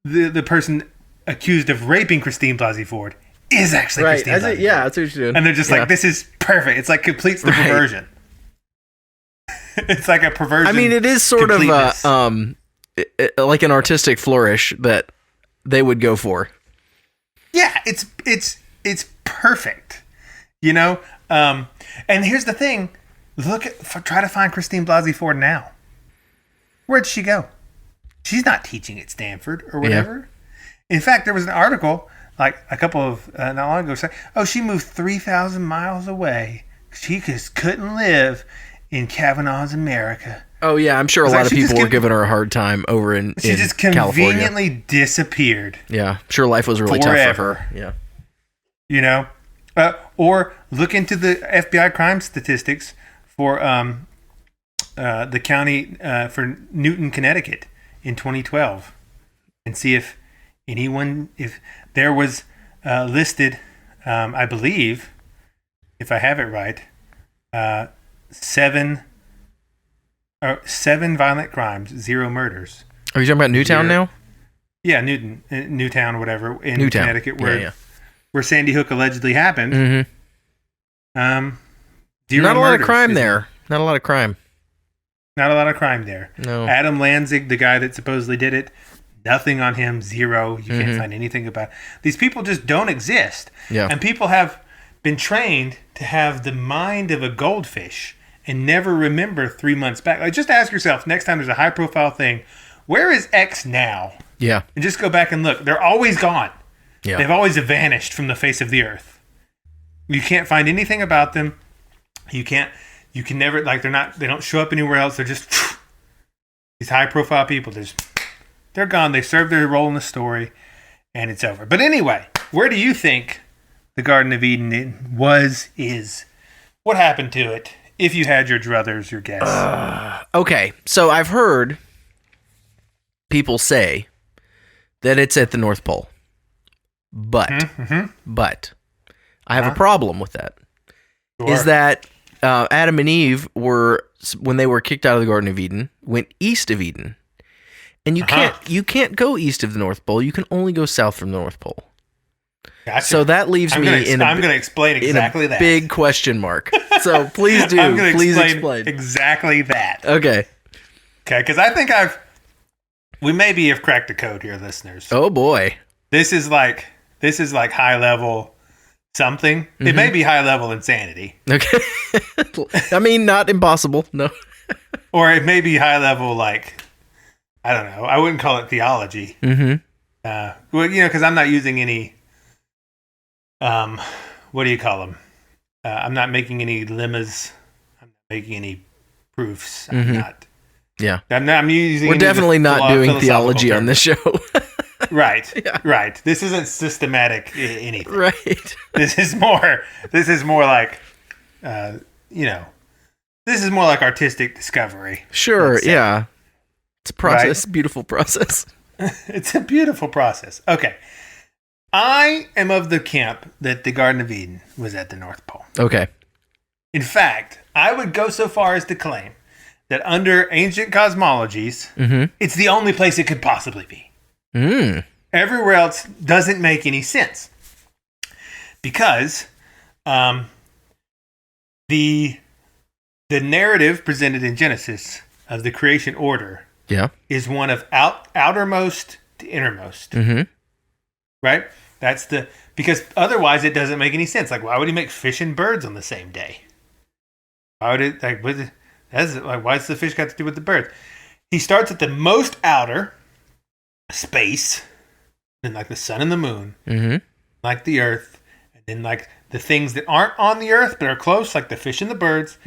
the person accused of raping Christine Blasey Ford is actually Christine Blasey Ford? Yeah, that's what you're doing. And they're just like, this is perfect. It's like completes the perversion. It's like a perversion. I mean, it is sort of like an artistic flourish that they would go for. Yeah, it's perfect. You know? And here's the thing. Try to find Christine Blasey Ford now. Where'd she go? She's not teaching at Stanford or whatever. Yeah. In fact, there was an article like a couple of not long ago saying, she moved 3,000 miles away. She just couldn't live in Kavanaugh's America. Oh yeah, I'm sure a lot of people were giving her a hard time over in She just conveniently disappeared. Yeah, I'm sure life was really tough for her. Yeah. You know? Or look into the FBI crime statistics for the county for Newton, Connecticut in 2012 and see if there was listed, I believe, if I have it right, 7 violent crimes, 0 murders. Are you talking about Newtown now? Yeah, Newtown, whatever, in Connecticut, where Sandy Hook allegedly happened. Mm-hmm. Not a lot of crime there. Not a lot of crime. Not a lot of crime there. No. Adam Lanzig, the guy that supposedly did it, nothing on him, 0. You can't find anything about it. These people just don't exist. Yeah. And people have been trained to have the mind of a goldfish and never remember 3 months back. Like, just ask yourself, next time there's a high-profile thing, where is X now? Yeah. And just go back and look. They're always gone. Yeah. They've always vanished from the face of the earth. You can't find anything about them. You can never, like, they don't show up anywhere else. They're just these high-profile people. They're gone. They served their role in the story, and it's over. But anyway, where do you think the Garden of Eden is? What happened to it? If you had your druthers, your guess. Okay, so I've heard people say that it's at the North Pole. But I have a problem with that. Sure. Is that Adam and Eve when they were kicked out of the Garden of Eden, went east of Eden. And you can't go east of the North Pole. You can only go south from the North Pole. Gotcha. So that leaves I'm going to explain exactly that. Big question mark. So please do. Please explain exactly that. Okay, because I think we maybe have cracked the code here, listeners. Oh boy, this is like high level something. Mm-hmm. It may be high level insanity. Okay, I mean, not impossible. No, or it may be high level, like, I don't know. I wouldn't call it theology. Mm-hmm. Well, because I'm not using any. What do you call them? I'm not making any lemmas. I'm not making any proofs. I'm not. Yeah. I'm using. We're definitely not doing theology terms on this show. Right. Yeah. Right. This isn't systematic anything. Right. This is more like, this is more like artistic discovery. Sure. Yeah. It's a process. Right? Beautiful process. It's a beautiful process. Okay. I am of the camp that the Garden of Eden was at the North Pole. Okay. In fact, I would go so far as to claim that under ancient cosmologies, it's the only place it could possibly be. Mm. Everywhere else doesn't make any sense. Because the narrative presented in Genesis of the creation order is one of outermost to innermost. Mm-hmm. Right? Because otherwise it doesn't make any sense. Like, why would he make fish and birds on the same day? Why would it, why's the fish got to do with the birds? He starts at the most outer space, then like the sun and the moon, like the earth, and then like the things that aren't on the earth but are close, like the fish and the birds,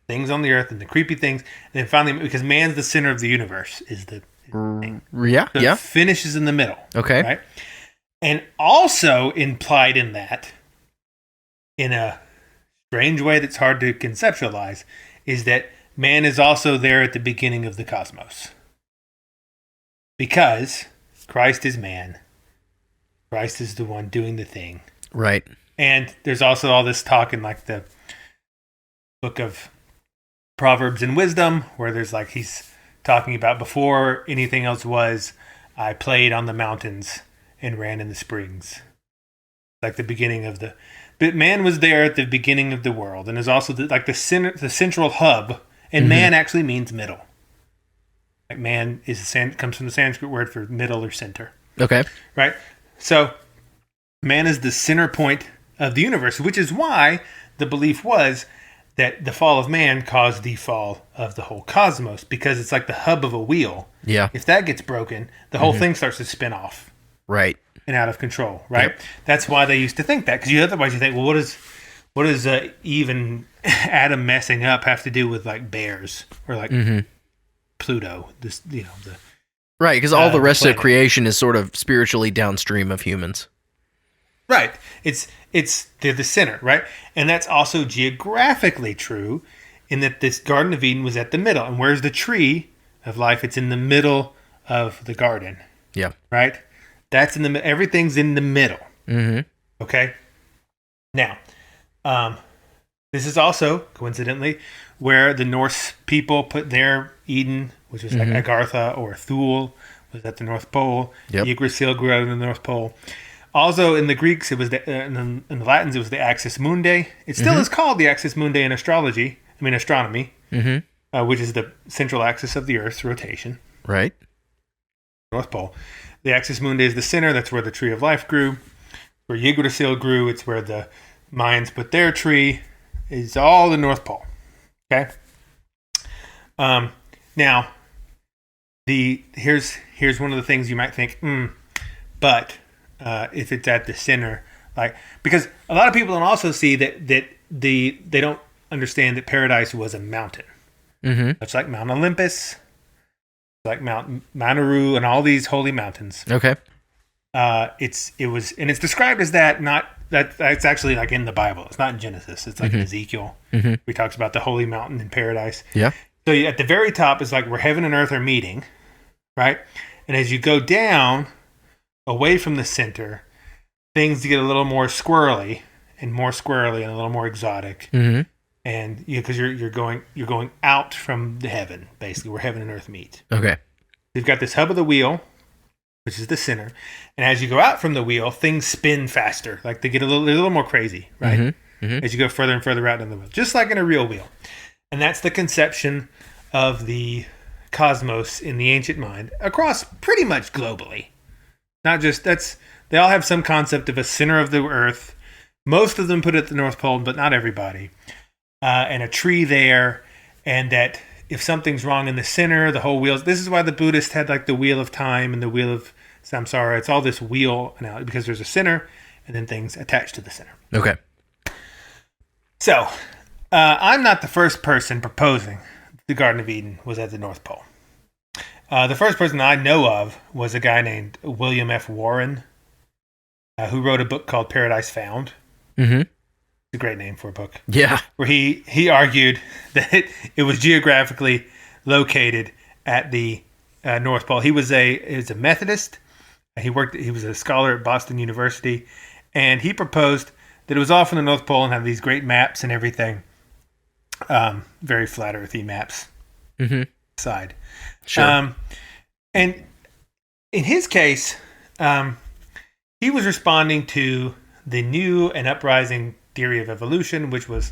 things on the earth and the creepy things, and then finally, because man's the center of the universe, is the thing. Yeah, so it finishes in the middle. Okay. Right? And also implied in that, in a strange way that's hard to conceptualize, is that man is also there at the beginning of the cosmos. Because Christ is man. Christ is the one doing the thing. Right. And there's also all this talk in like the book of Proverbs and Wisdom, where there's like he's talking about before anything else was, I played on the mountains and ran in the springs. Like the beginning of the, but man was there at the beginning of the world, and is also like the central hub. And man actually means middle. Like man comes from the Sanskrit word for middle or center. Okay. Right. So man is the center point of the universe, which is why the belief was that the fall of man caused the fall of the whole cosmos, because it's like the hub of a wheel. Yeah. If that gets broken, the whole thing starts to spin off. Right. And out of control. Right. Yep. That's why they used to think that, because otherwise you think, well, what does even Adam messing up have to do with like bears or like Pluto? This, Right, because all the rest planet. of creation is sort of spiritually downstream of humans. Right. They're the center, right? And that's also geographically true in that this Garden of Eden was at the middle. And where's the tree of life? It's in the middle of the garden. Yeah. Right? That's everything's in the middle. Mm-hmm. Okay? Now, this is also, coincidentally, where the Norse people put their Eden, which was like Agartha or Thule, was at the North Pole. Yep. Yggdrasil grew out of the North Pole. Also, in the Greeks, it was in the Latins, it was the Axis Mundi. It still is called the Axis Mundi in astronomy, which is the central axis of the Earth's rotation. Right. North Pole. The Axis Mundi is the center. That's where the tree of life grew. Where Yggdrasil grew, it's where the Mayans put their tree. It's all the North Pole. Okay. Now, here's one of the things you might think, but if it's at the center, like, because a lot of people don't also see that they don't understand that paradise was a mountain. Mm-hmm. It's like Mount Olympus, like Mount Manaru, and all these holy mountains. Okay. It's described as that, not that's actually like in the Bible. It's not in Genesis. It's like in Ezekiel. Mm-hmm. He talks about the holy mountain in paradise. Yeah. So at the very top is like where heaven and earth are meeting, right? And as you go down away from the center, things get a little more squirrely and a little more exotic. Mm-hmm. And because you're going out from the heaven, basically where heaven and earth meet. Okay. You've got this hub of the wheel, which is the center, and as you go out from the wheel, things spin faster. Like they're a little more crazy, right? Mm-hmm. Mm-hmm. As you go further and further out in the wheel, just like in a real wheel. And that's the conception of the cosmos in the ancient mind across pretty much globally. Not just they all have some concept of a center of the earth. Most of them put it at the North Pole, but not everybody. And a tree there, and that if something's wrong in the center, the whole wheel. This is why the Buddhists had like the wheel of time and the wheel of samsara. It's all this wheel analogy because there's a center and then things attached to the center. Okay. So, I'm not the first person proposing the Garden of Eden was at the North Pole. The first person I know of was a guy named William F. Warren, who wrote a book called Paradise Found. Mm-hmm. It's a great name for a book. Yeah. Where he argued that it was geographically located at the North Pole. He was a Methodist. He was a scholar at Boston University, and he proposed that it was off in the North Pole and had these great maps and everything. Very flat earthy maps. Mm-hmm. Side. Sure. And in his case, he was responding to the new and uprising theory of evolution, which was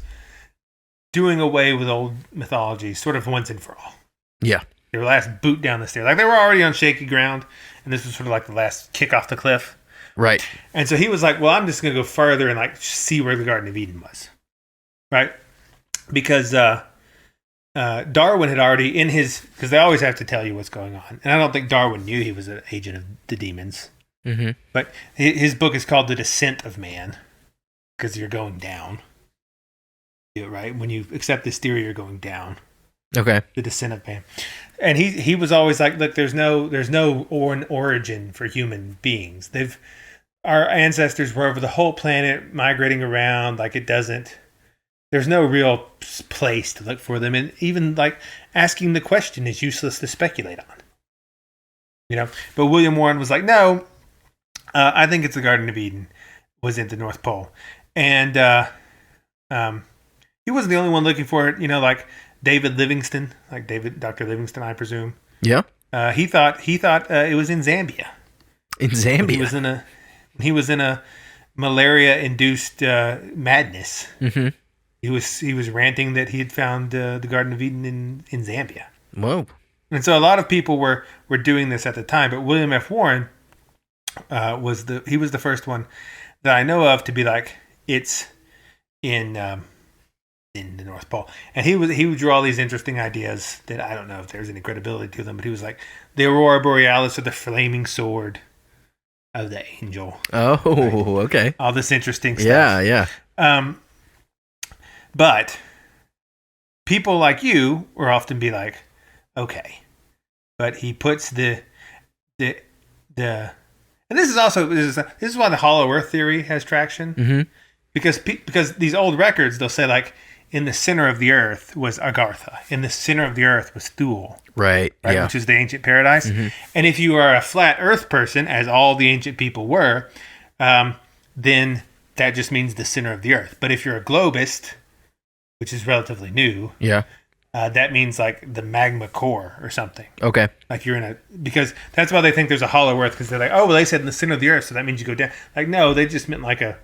doing away with old mythology, sort of once and for all. Yeah. Their last boot down the stairs. Like they were already on shaky ground, and this was sort of like the last kick off the cliff. Right. And so he was like, well, I'm just going to go further and like see where the Garden of Eden was. Right? Because Darwin had already because they always have to tell you what's going on. And I don't think Darwin knew he was an agent of the demons. Mm-hmm. But his book is called The Descent of Man, because you're going down. Right? When you accept this theory, you're going down. Okay. The descent of man. And he was always like, look, there's no origin for human beings. Our ancestors were over the whole planet migrating around. Like there's no real place to look for them. And even like asking the question is useless to speculate on. But William Warren was like, no, I think it's the Garden of Eden was in the North Pole. And he wasn't the only one looking for it. Like David Livingston, Dr. Livingston, I presume. Yeah. He thought it was in Zambia. In Zambia. He was in a malaria-induced madness. Mm-hmm. He was ranting that he had found the Garden of Eden in Zambia. Whoa. And so a lot of people were doing this at the time, but William F. Warren was the first one that I know of to be like, it's in the North Pole. And he would draw all these interesting ideas that I don't know if there's any credibility to them, but he was like, the Aurora Borealis or the flaming sword of the angel. Oh, right? Okay. All this interesting stuff. Yeah. But people like you will often be like, okay, but he puts the and this is why the Hollow Earth theory has traction. Mm-hmm. Because these old records, they'll say like, in the center of the earth was Agartha. In the center of the earth was Thule. Right. Yeah. Which is the ancient paradise. Mm-hmm. And if you are a flat earth person, as all the ancient people were, then that just means the center of the earth. But if you're a globist, which is relatively new, that means like the magma core or something. Okay. Like because that's why they think there's a hollow earth, because they're like, oh, well, they said in the center of the earth, so that means you go down. Like, no, they just meant like the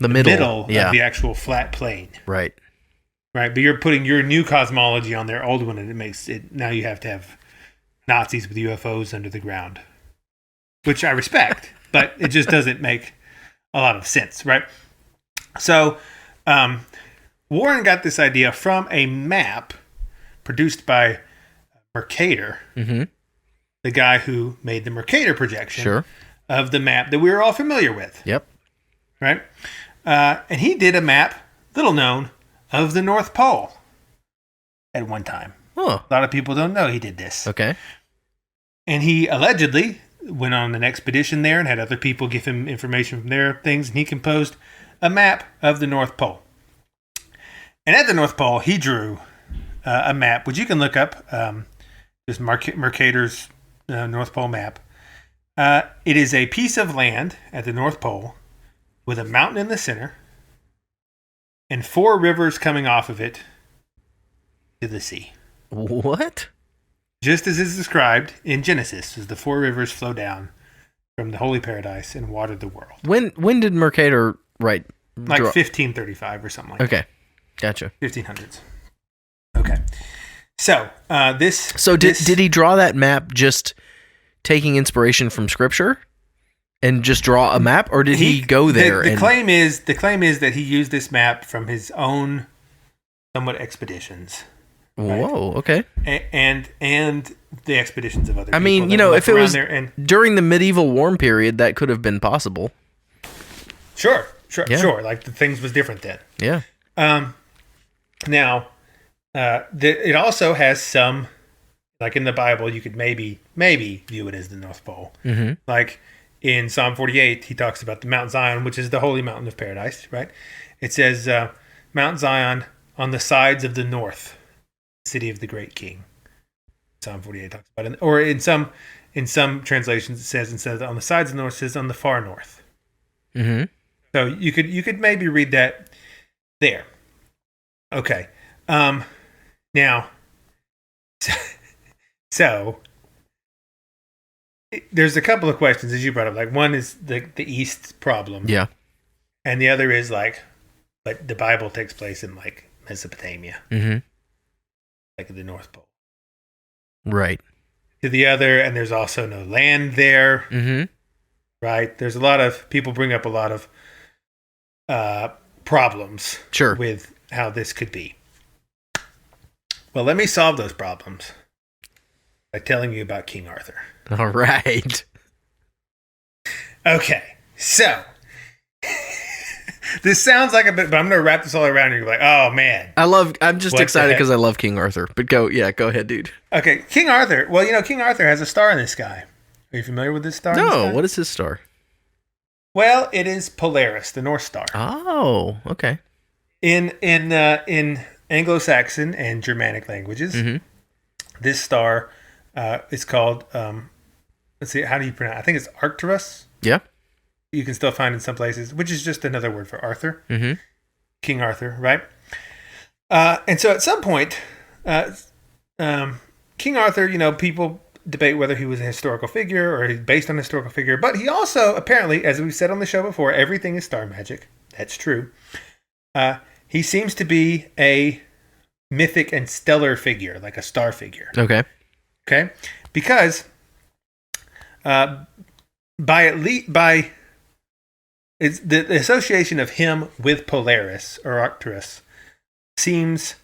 middle of the actual flat plane. Right. Right, but you're putting your new cosmology on their old one, and it makes it, now you have to have Nazis with UFOs under the ground, which I respect, but it just doesn't make a lot of sense, right? So Warren got this idea from a map produced by Mercator, mm-hmm. the guy who made the Mercator projection of the map that we were all familiar with. Yep. Right? And he did a map, little known, of the North Pole at one time. Oh. A lot of people don't know he did this. Okay. And he allegedly went on an expedition there and had other people give him information from their things, and he composed a map of the North Pole. And at the North Pole, he drew a map, which you can look up, just Mercator's North Pole map. It is a piece of land at the North Pole with a mountain in the center, and 4 rivers coming off of it to the sea. What? Just as is described in Genesis, as the 4 rivers flow down from the holy paradise and water the world. When did Mercator write? Like 1535 or something like that. Okay, gotcha. 1500s. Okay. So, did he draw that map just taking inspiration from Scripture? And just draw a map, or did he go there? The claim is that he used this map from his own somewhat expeditions. Right? Whoa, okay. And the expeditions of other people. I mean, if it was during the medieval warm period, that could have been possible. Sure. Like the things was different then. Yeah. Now, it also has some, like in the Bible, you could maybe view it as the North Pole. Mm-hmm. Like in Psalm 48, he talks about the Mount Zion, which is the holy mountain of paradise, right? It says, Mount Zion on the sides of the north, city of the great king. Psalm 48 talks about it. Or in some translations, it says, instead of on the sides of the north, it says on the far north. Mm-hmm. So you could maybe read that there. Okay. Now, so there's a couple of questions, as you brought up. Like, one is the East problem. Yeah. And the other is like, but the Bible takes place in like Mesopotamia. Mm-hmm. Like the North Pole. Right. To the other, and there's also no land there. Mm-hmm. Right. There's a lot of people bring up a lot of problems with how this could be. Well, let me solve those problems by telling you about King Arthur. All right. Okay, so this sounds like a bit, but I'm going to wrap this all around and you're like, oh man. I'm just excited because I love King Arthur. But go ahead, dude. Okay, King Arthur. Well, King Arthur has a star in the sky. Are you familiar with this star? No, what is his star? Well, it is Polaris, the North Star. Oh, okay. In Anglo-Saxon and Germanic languages, mm-hmm. this star is called, let's see, how do you pronounce it? I think it's Arcturus. Yeah. You can still find in some places, which is just another word for Arthur. Mm-hmm. King Arthur, right? And so at some point, King Arthur, people debate whether he was a historical figure or he's based on a historical figure, but he also apparently, as we've said on the show before, everything is star magic. That's true. He seems to be a mythic and stellar figure, like a star figure. Okay. Because by it's the association of him with Polaris or Arcturus seems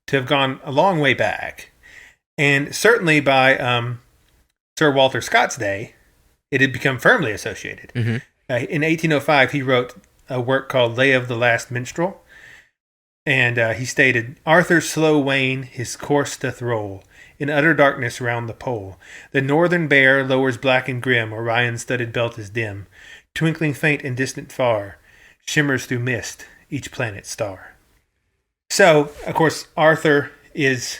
to have gone a long way back, and certainly by Sir Walter Scott's day, it had become firmly associated. Mm-hmm. In 1805, he wrote a work called Lay of the Last Minstrel, and he stated, "Arthur's slow wain his course doth roll in utter darkness round the pole. The northern bear lowers black and grim, Orion's studded belt is dim. Twinkling faint and distant far, shimmers through mist each planet star." So, of course, Arthur is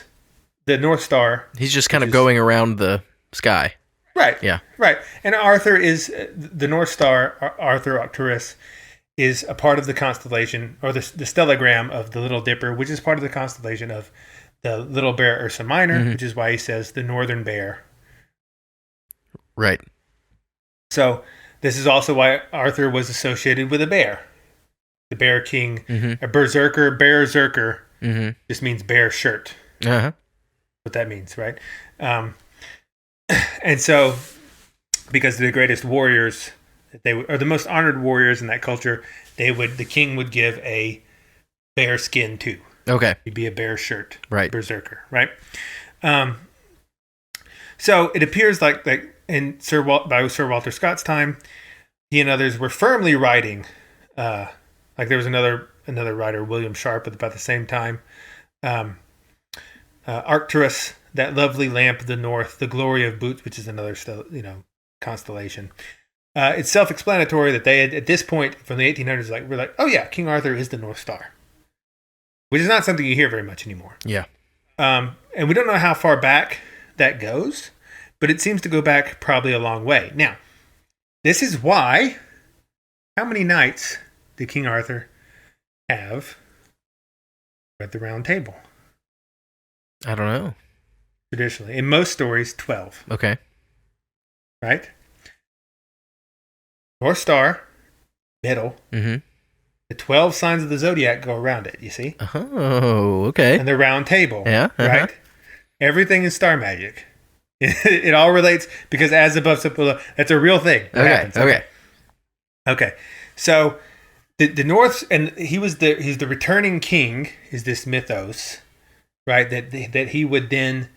the North Star. He's just kind of going around the sky. Right. Yeah. Right. And Arthur is the North Star. Arthur Arcturus is a part of the constellation, or the stellogram of the Little Dipper, which is part of the constellation of the Little Bear Ursa Minor, which is why he says the Northern Bear. Right. So this is also why Arthur was associated with a bear. The Bear King, a berserker, just means bear shirt. Uh-huh. What that means, right? And so, because the greatest warriors, or the most honored warriors in that culture, the king would give a bear skin to. Okay. He'd be a bear shirt. Right. Berserker, right? So it appears like in by Sir Walter Scott's time, he and others were firmly writing. Like there was another writer, William Sharp, at about the same time. Arcturus, that lovely lamp of the north, the glory of boots, which is another constellation. It's self-explanatory that they had, at this point from the 1800s, we're like, oh yeah, King Arthur is the North Star, which is not something you hear very much anymore. Yeah. And we don't know how far back that goes, but it seems to go back probably a long way. Now, this is why, how many knights did King Arthur have at the Round Table? I don't know. Traditionally, in most stories, 12. Okay. Right? North Star, middle. Mm-hmm. The 12 signs of the zodiac go around it, you see? Oh, okay. And the Round Table. Yeah. Uh-huh. Right? Everything is star magic. It all relates because as above, so below. That's a real thing. Okay. So the North, and he's the returning king, is this mythos, right? That he would then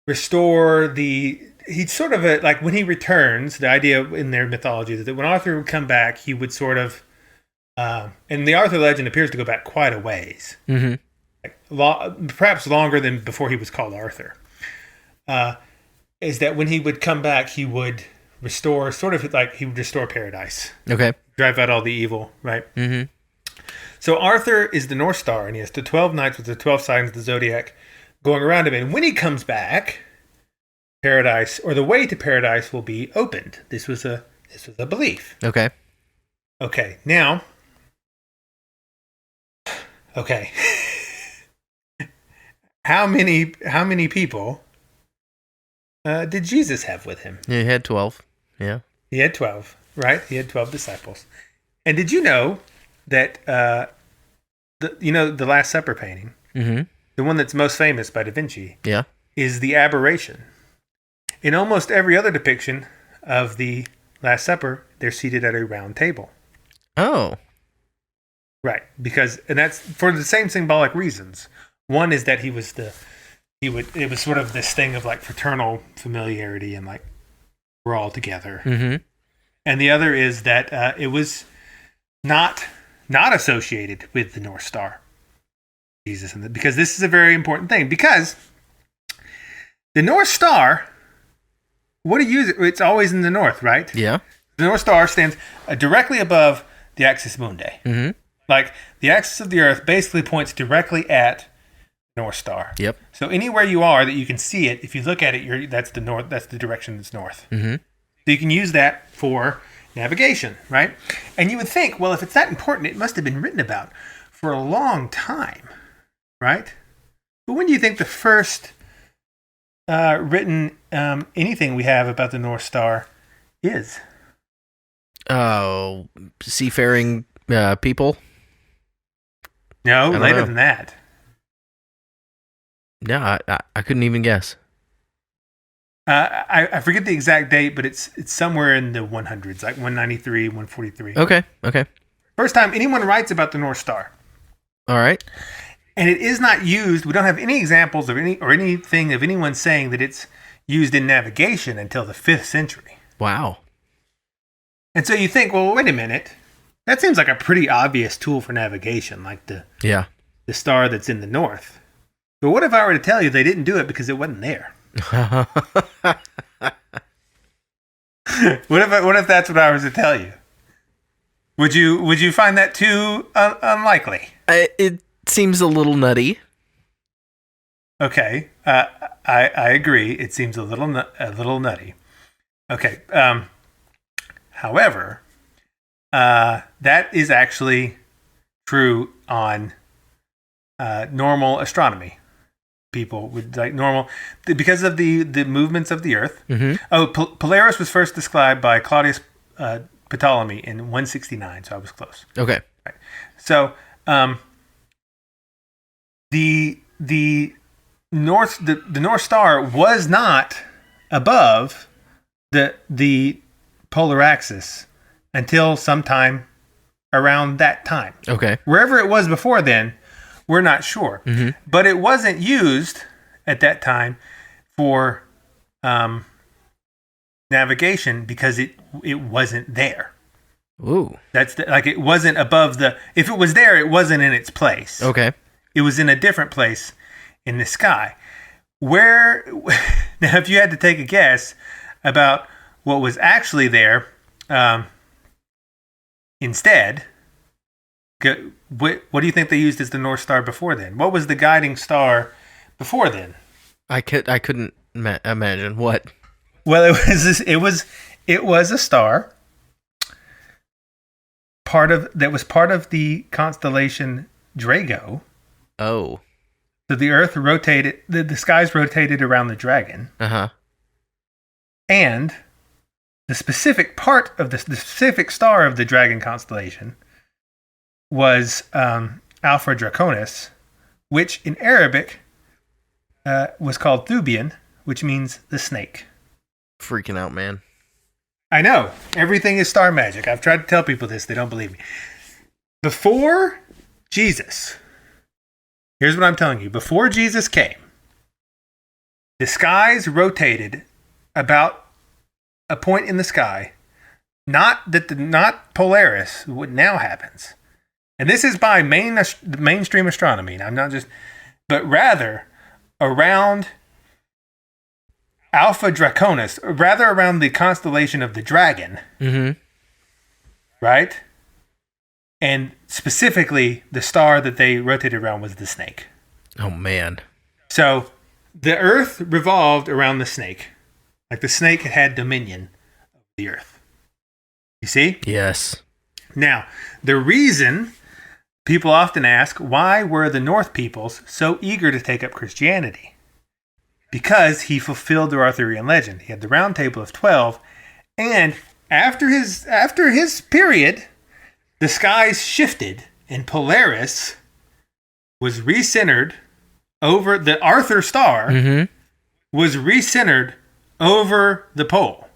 restore he'd sort of like when he returns, the idea in their mythology is that when Arthur would come back, he would sort of, and the Arthur legend appears to go back quite a ways. Mm-hmm. Perhaps longer than before he was called Arthur. Is that when he would come back, he would restore, sort of like he would restore paradise. Okay. Drive out all the evil, right? Mm-hmm. So Arthur is the North Star, and he has the 12 knights with the 12 signs of the zodiac going around him. And when he comes back, paradise, or the way to paradise, will be opened. This was a belief. Okay. Okay. Now. Okay. How many people did Jesus have with him? Yeah, he had 12. Yeah. He had 12, right? He had 12 disciples. And did you know that the Last Supper painting, mm-hmm. the one that's most famous by Da Vinci, yeah, is the aberration. In almost every other depiction of the Last Supper, they're seated at a round table. Oh. Right, and that's for the same symbolic reasons. One is that it was sort of this thing of like fraternal familiarity and like we're all together. Mm-hmm. And the other is that it was not associated with the North Star, Jesus, because this is a very important thing. Because the North Star, it's always in the north, right? Yeah. The North Star stands directly above the axis mundi. Mm-hmm. Like the axis of the Earth basically points directly at North Star. Yep. So anywhere you are that you can see it, if you look at it, that's the north. That's the direction that's north. Mm-hmm. So you can use that for navigation, right? And you would think, well, if it's that important, it must have been written about for a long time, right? But when do you think the first written anything we have about the North Star is? Oh, seafaring people? No, later than that. No, I couldn't even guess. I forget the exact date, but it's somewhere in the 100s, like 193, 143. Okay. First time anyone writes about the North Star. All right. And it is not used. We don't have any examples of anything of anyone saying that it's used in navigation until the 5th century. Wow. And so you think, well, wait a minute. That seems like a pretty obvious tool for navigation, like the star that's in the north. But what if I were to tell you they didn't do it because it wasn't there? What if that's what I was to tell you? Would you find that too unlikely? It seems a little nutty. Okay, I agree. It seems a little nutty. Okay. However, that is actually true on normal astronomy. People would like normal because of the movements of the Earth. Mm-hmm. Oh, Polaris was first described by Claudius Ptolemy in 169, so I was close. Okay. Right. So the North Star was not above the polar axis until sometime around that time. Okay. Wherever it was before then, we're not sure. Mm-hmm. But it wasn't used at that time for navigation because it wasn't there. Ooh. That's like it wasn't above the. If it was there, it wasn't in its place. Okay. It was in a different place in the sky. Where now, if you had to take a guess about what was actually there instead. What do you think they used as the North Star before then? What was the guiding star before then? I couldn't imagine what. Well, it was a star. That was part of the constellation Drago. Oh. So the Earth rotated, the skies rotated around the dragon. Uh-huh. And the specific part of the specific star of the dragon constellation was Alpha Draconis, which in Arabic was called Thubian, which means the snake. Freaking out, man. I know. Everything is star magic. I've tried to tell people this. They don't believe me. Before Jesus, here's what I'm telling you. Before Jesus came, the skies rotated about a point in the sky. Not Polaris, what now happens. And this is by mainstream astronomy. I'm not just, but rather around Alpha Draconis, rather around the constellation of the dragon. Mm-hmm. Right? And specifically, the star that they rotated around was the snake. Oh, man. So the Earth revolved around the snake. Like the snake had dominion of the Earth. You see? Yes. Now, the reason people often ask, why were the North peoples so eager to take up Christianity? Because he fulfilled the Arthurian legend. He had the Round Table of 12, and after his period, the skies shifted, and Polaris was recentered over the Arthur star. Mm-hmm. Was recentered over the pole.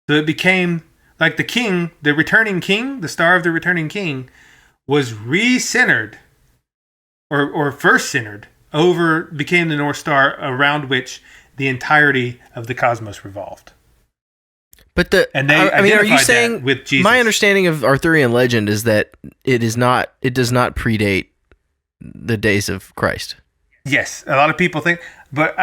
So it became like the king, the returning king, the star of the returning king, was recentered or first centered over, became the North Star around which the entirety of the cosmos revolved. But I mean, are you saying with Jesus? My understanding of Arthurian legend is that it does not predate the days of Christ. Yes, a lot of people think, but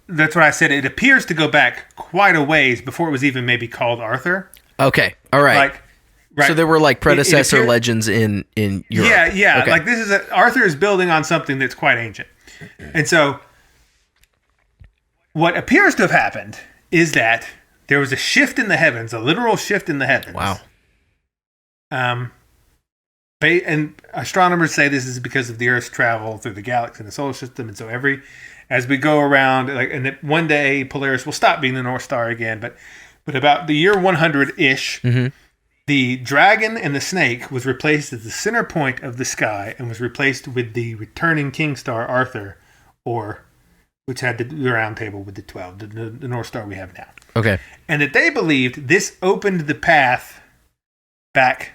that's what I said. It appears to go back quite a ways before it was even maybe called Arthur. Okay, all right. Right. So there were like predecessor legends in Europe. Yeah. Okay. Like Arthur is building on something that's quite ancient. And so what appears to have happened is that there was a shift in the heavens, a literal shift in the heavens. Wow. And astronomers say this is because of the Earth's travel through the galaxy and the solar system, and so as we go around, and that one day Polaris will stop being the North Star again, but about the year 100 ish, the dragon and the snake was replaced as the center point of the sky, and was replaced with the returning king star Arthur, which had the round table with the 12, the North Star we have now. Okay, and that they believed this opened the path back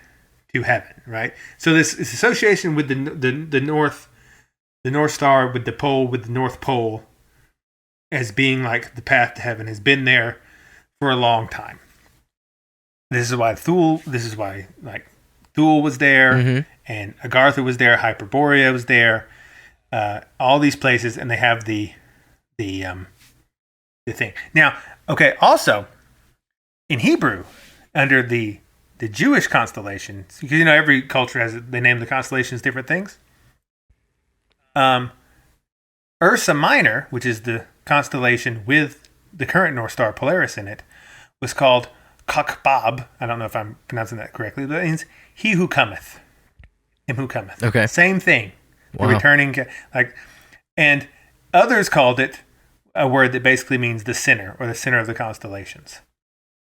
to heaven, right? So this association with the North Star with the pole, with the North Pole, as being like the path to heaven, has been there for a long time. This is why Thule was there, and Agartha was there, Hyperborea was there, all these places, and they have the thing. Now, okay, also in Hebrew, under the Jewish constellations, because every culture they name the constellations different things. Ursa Minor, which is the constellation with the current North Star Polaris in it, was called Kakbab. I don't know if I'm pronouncing that correctly, but it means he who cometh. Him who cometh. Okay. Same thing. Wow. The returning, and others called it a word that basically means the center, or the center of the constellations.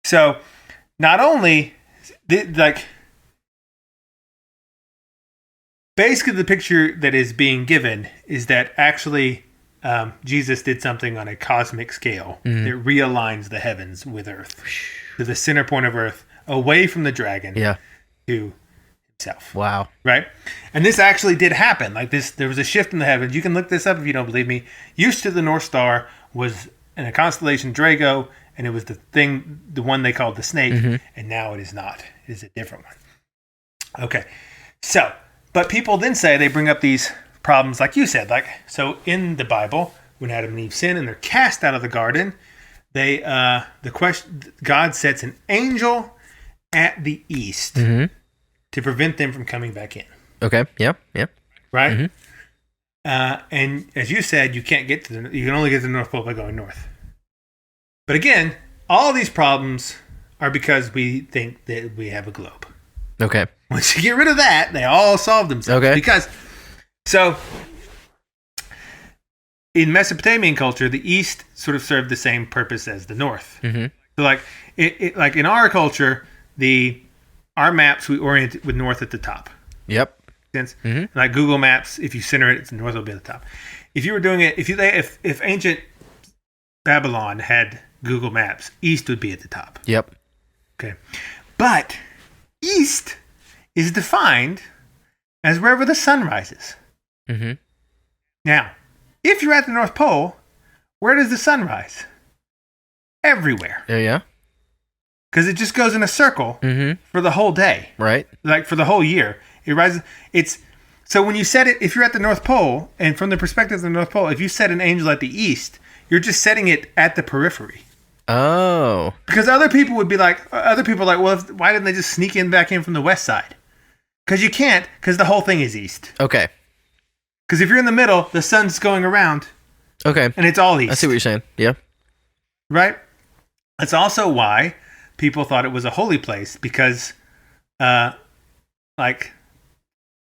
So not only basically the picture that is being given is that actually Jesus did something on a cosmic scale that realigns the heavens with Earth, to the center point of Earth, away from the dragon, to himself. Wow. Right? And this actually did happen. There was a shift in the heavens. You can look this up if you don't believe me. Used to, the North Star was in a constellation Drago, and it was the one they called the snake, and now it is not. It is a different one. Okay. So, but people then say, they bring up these problems, like you said, so in the Bible, when Adam and Eve sin and they're cast out of the garden, God sets an angel at the east to prevent them from coming back in. Okay. Yeah. Right. And as you said, you can't get you can only get to the North Pole by going north. But again, all these problems are because we think that we have a globe. Okay. Once you get rid of that, they all solve themselves. Okay. Because, so, in Mesopotamian culture, the east sort of served the same purpose as the north. So, like in our culture, our maps, we orient it with north at the top. Yep. Like Google Maps, if you center it, north will be at the top. If you were doing it, if ancient Babylon had Google Maps, east would be at the top. Yep. Okay. But east is defined as wherever the sun rises. Now, if you're at the North Pole, where does the sun rise? Everywhere. Yeah. Because it just goes in a circle for the whole day. Right. Like for the whole year. It rises. So when you set it, if you're at the North Pole, and from the perspective of the North Pole, if you set an angel at the east, you're just setting it at the periphery. Oh. Because other people are like, well, why didn't they just sneak back in from the west side? Because you can't, because the whole thing is east. Okay. Because if you're in the middle, the sun's going around. Okay. And it's all east. I see what you're saying. Yeah. Right? That's also why people thought it was a holy place, because it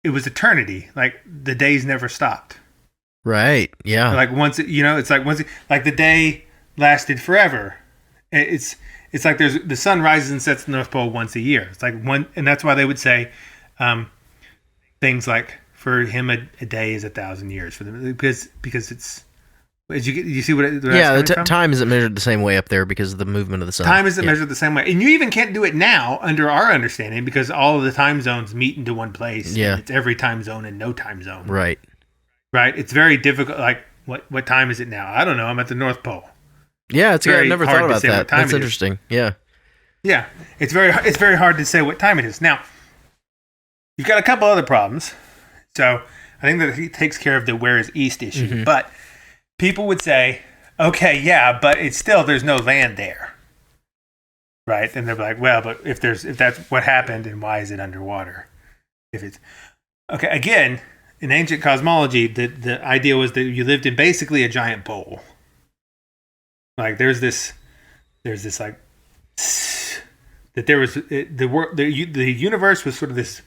was eternity. Like the days never stopped. Right. Yeah. Like once, it's like once, like the day lasted forever. It's like the sun rises and sets the North Pole once a year. It's like one, and that's why they would say things like, for him a day is 1,000 years for them, because it's, as you see what time isn't measured the same way up there because of the movement of the sun. Time isn't measured the same way, and you even can't do it now under our understanding, because all of the time zones meet into one place. Yeah, it's every time zone and no time zone. Right. It's very difficult. Like what time is it now? I don't know. I'm at the North Pole. Yeah, I've never thought about that. That's interesting. Yeah. Yeah, it's very hard to say what time it is. Now, you've got a couple other problems. So I think that he takes care of the where is east issue. But people would say, okay, yeah, but it's still, there's no land there. Right? And they're like, well, but if that's what happened, and why is it underwater? If it's okay, again, in ancient cosmology, the idea was that you lived in basically a giant bowl. Like there's this like that there was the universe was sort of this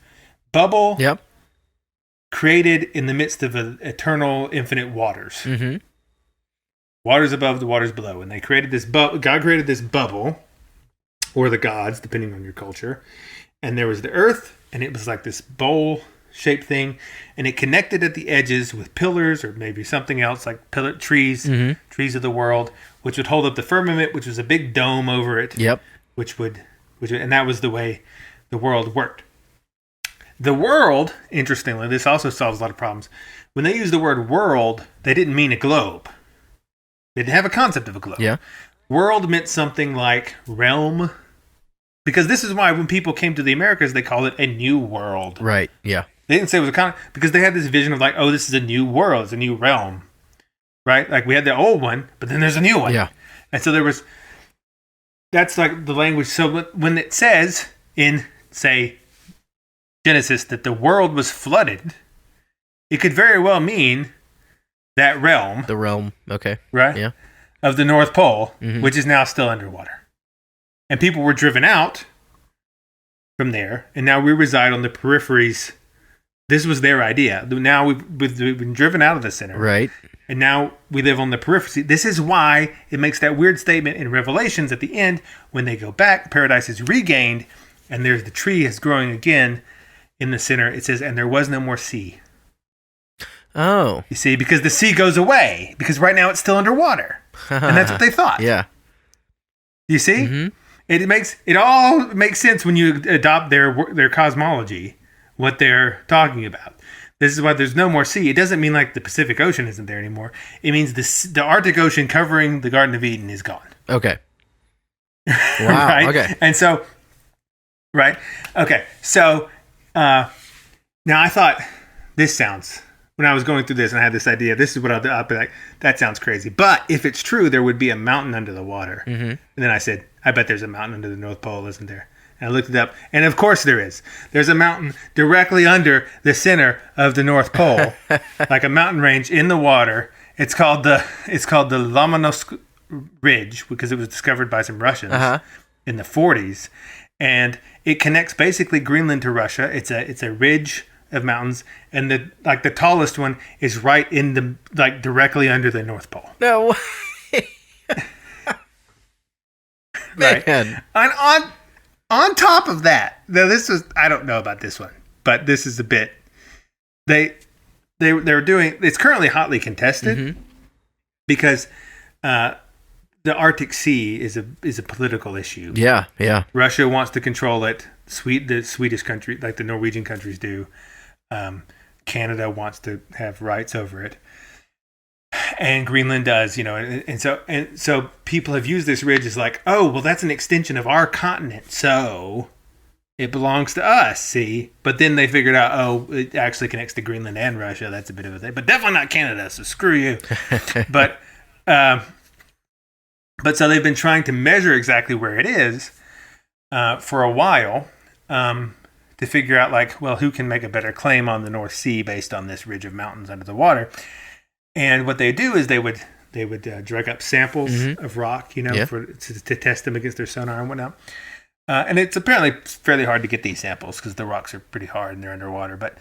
bubble Yep. created in the midst of eternal, infinite waters. Mm-hmm. Waters above, the waters below. And they created this God created this bubble, or the gods, depending on your culture. And there was the earth, and it was like this bowl-shaped thing, and it connected at the edges with pillars, or maybe something else, like trees of the world, which would hold up the firmament, which was a big dome over it. Yep. And that was the way the world worked. The world, interestingly, this also solves a lot of problems. When they used the word world, they didn't mean a globe. They didn't have a concept of a globe. Yeah. World meant something like realm. Because this is why when people came to the Americas, they called it a new world. Right. Yeah. They didn't say it was a because they had this vision of like, oh, this is a new world. It's a new realm. Right? Like we had the old one, but then there's a new one. Yeah. And so that's like the language. So when it says in, say, Genesis that the world was flooded, it could very well mean that realm. The realm. Okay. Right? Yeah. Of the North Pole, which is now still underwater. And people were driven out from there, and now we reside on the peripheries. This was their idea. Now we've been driven out of the center. Right. And now we live on the periphery. This is why it makes that weird statement in Revelations at the end, when they go back, paradise is regained, and there's the tree is growing again in the center. It says, and there was no more sea. Oh. You see, because the sea goes away, because right now it's still underwater. And that's what they thought. Yeah. You see? Mm-hmm. It all makes sense when you adopt their cosmology, what they're talking about. This is why there's no more sea. It doesn't mean like the Pacific Ocean isn't there anymore. It means the Arctic Ocean covering the Garden of Eden is gone. Okay. Wow. Right? Okay. And so, right? Okay. So, now I thought when I was going through this and I had this idea, this is what I'll be like, that sounds crazy. But if it's true, there would be a mountain under the water. Mm-hmm. And then I said, I bet there's a mountain under the North Pole, isn't there? And I looked it up, and of course there is. There's a mountain directly under the center of the North Pole, like a mountain range in the water. It's called the Lomonosov Ridge, because it was discovered by some Russians in the 40s, and it connects basically Greenland to Russia. It's a ridge of mountains, and the tallest one is right in directly under the North Pole. No. Right. And on top of that, now I don't know about this one, but this is a bit they're doing. It's currently hotly contested because the Arctic Sea is a political issue. Yeah, yeah. Russia wants to control it. The Swedish country, like the Norwegian countries do. Canada wants to have rights over it. And Greenland does, and so people have used this ridge as like, oh, well, that's an extension of our continent, so it belongs to us, see? But then they figured out, oh, it actually connects to Greenland and Russia. That's a bit of a thing, but definitely not Canada, so screw you. But so they've been trying to measure exactly where it is for a while to figure out, like, well, who can make a better claim on the North Sea based on this ridge of mountains under the water. And what they do is they would drag up samples of rock, to test them against their sonar and whatnot. And it's apparently fairly hard to get these samples because the rocks are pretty hard and they're underwater, but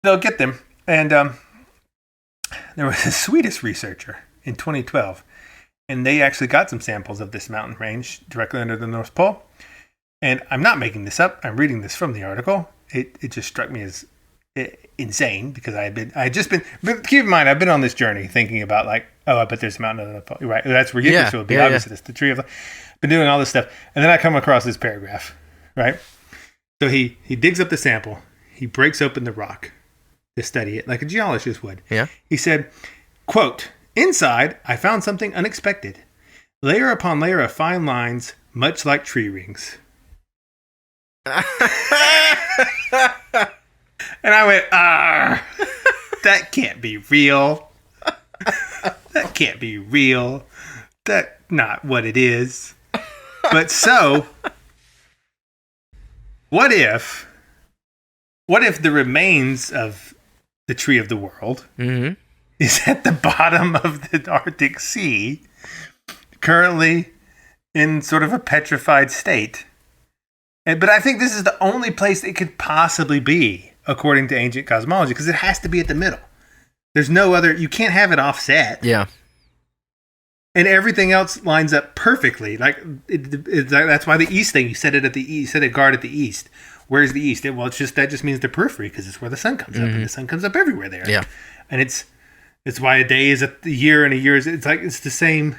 they'll get them. And there was a Swedish researcher in 2012, and they actually got some samples of this mountain range directly under the North Pole. And I'm not making this up. I'm reading this from the article. It just struck me as insane because but keep in mind, I've been on this journey thinking about like, oh, I bet there's a mountain under the Pole. Right. That's where Yggdrasil would be. Obviously, that's the tree of life. Been doing all this stuff. And then I come across this paragraph, right? So he digs up the sample. He breaks open the rock to study it like a geologist would. Yeah. He said, quote, inside, I found something unexpected. Layer upon layer of fine lines, much like tree rings. And I went, that can't be real. That can't be real. That's not what it is. But so, what if the remains of the tree of the world is at the bottom of the Arctic Sea, currently in sort of a petrified state, But I think this is the only place it could possibly be, according to ancient cosmology, because it has to be at the middle. There's no other, you can't have it offset. Yeah. And everything else lines up perfectly. That's why the east thing, you set it at the east, set a guard at the east. Where's the east? That just means the periphery, because it's where the sun comes up, and the sun comes up everywhere there. Yeah. And it's why a day is a year and a year is, it's the same.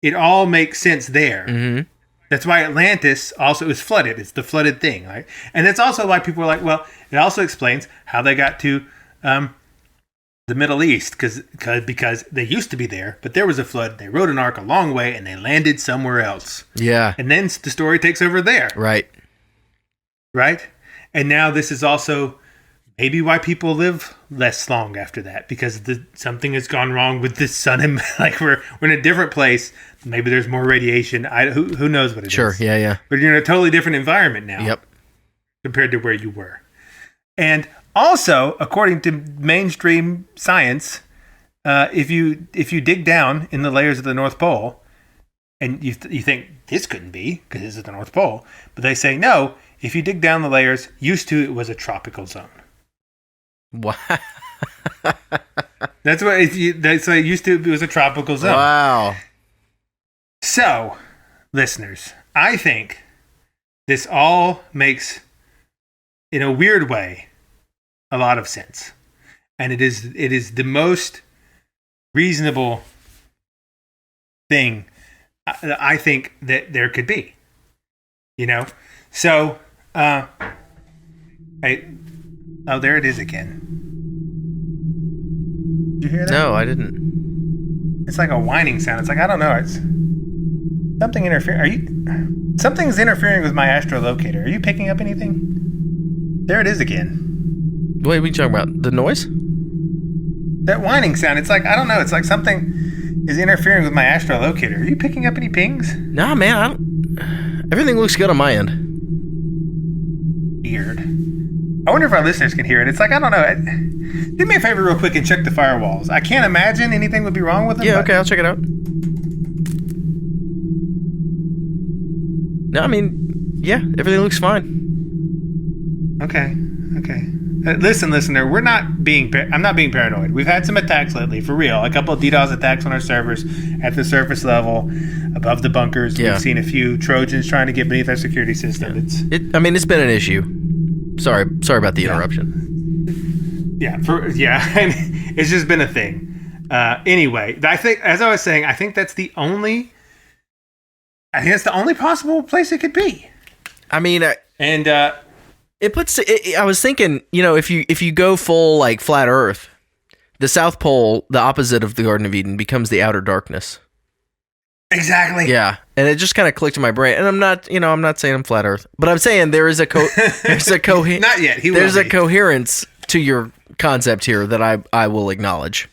It all makes sense there. Mm-hmm. That's why Atlantis also is flooded. It's the flooded thing, right? And that's also why people are like, well, it also explains how they got to the Middle East, because they used to be there, but there was a flood. They rode an ark a long way, and they landed somewhere else. Yeah. And then the story takes over there. Right. Right? And now this is also maybe why people live less long after that, because something has gone wrong with the sun, and like we're in a different place. Maybe there's more radiation. Who knows what it is? Sure. Yeah. But you're in a totally different environment now. Yep. Compared to where you were. And also, according to mainstream science, if you dig down in the layers of the North Pole, and you think this couldn't be because this is the North Pole, but they say no. If you dig down the layers, used to it was a tropical zone. Wow. That's what it used to. It was a tropical zone. Wow. So, listeners, I think this all makes, in a weird way, a lot of sense, and it is the most reasonable thing I think that there could be. So, there it is again. Did you hear that? No, I didn't. It's like a whining sound. It's like, I don't know. It's something interfering. Something's interfering with my astrolocator. Are you picking up anything? There it is again. Wait, what are you talking about? The noise? That whining sound. It's like, I don't know. It's like something is interfering with my astrolocator. Are you picking up any pings? Nah, man. Everything looks good on my end. Weird. I wonder if our listeners can hear it. It's like, I don't know. Do me a favor real quick and check the firewalls. I can't imagine anything would be wrong with them. Yeah, okay, I'll check it out. No, I mean, yeah, everything looks fine. Okay. Listen, listener, I'm not being paranoid. We've had some attacks lately, for real. A couple of DDoS attacks on our servers at the surface level, above the bunkers. Yeah. We've seen a few Trojans trying to get beneath our security system. Yeah. It's been an issue. Sorry about the interruption. Yeah, it's just been a thing. Anyway, I think, as I was saying, I think that's the only possible place it could be. I mean, it puts. I was thinking, if you go full like flat Earth, the South Pole, the opposite of the Garden of Eden, becomes the outer darkness. Exactly. Yeah, and it just kind of clicked in my brain. And I'm not saying I'm flat Earth, but I'm saying there is there's a not yet. There's a coherence to your concept here that I will acknowledge.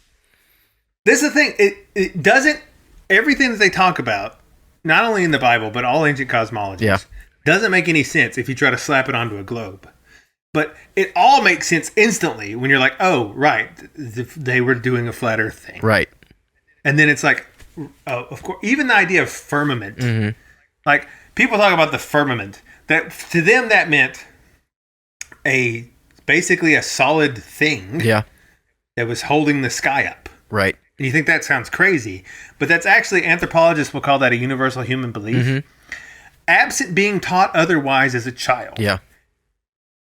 This is the thing. It doesn't. Everything that they talk about, not only in the Bible but all ancient cosmologies, doesn't make any sense if you try to slap it onto a globe. But it all makes sense instantly when you're like, oh, right, they were doing a flat Earth thing, right? And then it's like, oh, of course, even the idea of firmament. Mm-hmm. Like, people talk about the firmament. That to them that meant basically a solid thing. Yeah. That was holding the sky up. Right. And you think that sounds crazy, but that's actually, anthropologists will call that a universal human belief. Mm-hmm. Absent being taught otherwise as a child. Yeah.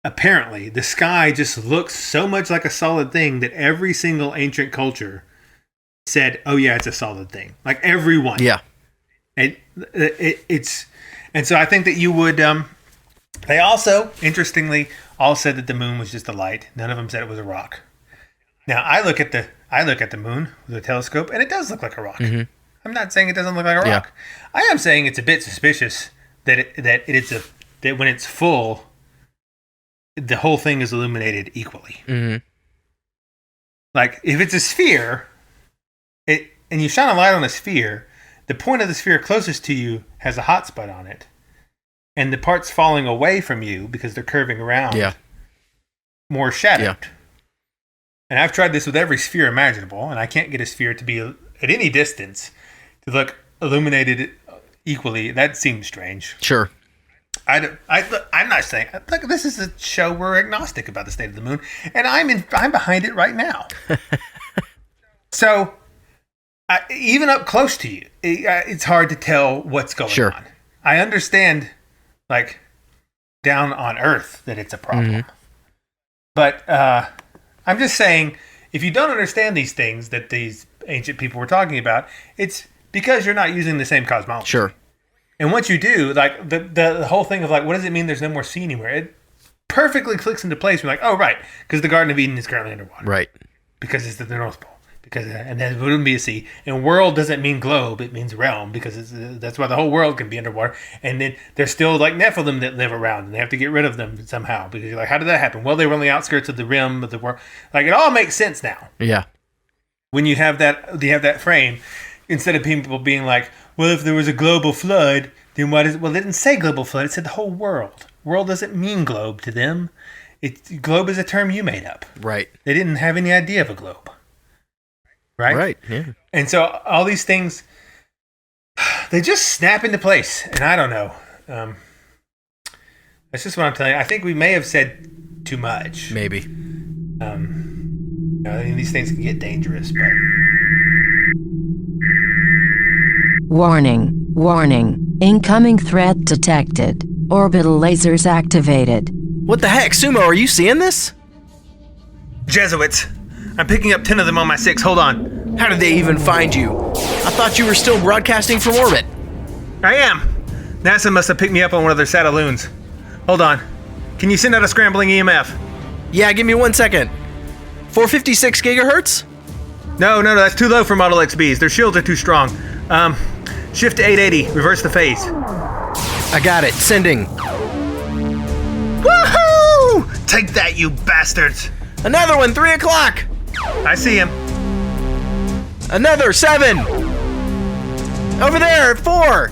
Apparently, the sky just looks so much like a solid thing that every single ancient culture said, oh yeah, it's a solid thing. Like, everyone. Yeah. And so I think that you would, they also, interestingly, all said that the moon was just a light. None of them said it was a rock. Now, I look at the moon with a telescope, and it does look like a rock. Mm-hmm. I'm not saying it doesn't look like a rock. I am saying it's a bit suspicious that when it's full, the whole thing is illuminated equally. Mm-hmm. Like, if it's a sphere, and you shine a light on a sphere, the point of the sphere closest to you has a hot spot on it, and the parts falling away from you because they're curving around, more shadowed. Yeah. And I've tried this with every sphere imaginable, and I can't get a sphere to be at any distance to look illuminated equally. That seems strange. Sure. I'm not saying. Look, this is a show we're agnostic about the state of the moon, and I'm behind it right now. So, even up close to you, it's hard to tell what's going on. I understand, like, down on Earth that it's a problem. But I'm just saying, if you don't understand these things that these ancient people were talking about, it's because you're not using the same cosmology. Sure. And once you do, like, the whole thing of, like, what does it mean there's no more sea anywhere? It perfectly clicks into place. You're like, oh, right, because the Garden of Eden is currently underwater. Right. Because it's the North Pole. And then it wouldn't be a sea. And world doesn't mean globe, it means realm, because that's why the whole world can be underwater. And then there's still, like, Nephilim that live around, and they have to get rid of them somehow. Because you're like, how did that happen? Well, they were on the outskirts of the rim of the world. Like, it all makes sense now. Yeah. When you have that frame, instead of people being like, well, if there was a global flood, then why well, they didn't say global flood, it said the whole world. World doesn't mean globe to them. Globe is a term you made up. Right. They didn't have any idea of a globe. Right? Yeah. And so all these things, they just snap into place. And I don't know. That's just what I'm telling you. I think we may have said too much. Maybe. I mean, these things can get dangerous, but... Warning, warning. Incoming threat detected. Orbital lasers activated. What the heck, Sumo, are you seeing this? Jesuits. I'm picking up 10 of them on my 6. Hold on. How did they even find you? I thought you were still broadcasting from orbit. I am. NASA must have picked me up on one of their satelloons. Hold on. Can you send out a scrambling EMF? Yeah, give me 1 second. 456 gigahertz? No, that's too low for Model XBs. Their shields are too strong. Shift to 880. Reverse the phase. I got it. Sending. Woohoo! Take that, you bastards. Another one, 3 o'clock. I see him. Another 7. Over there at 4.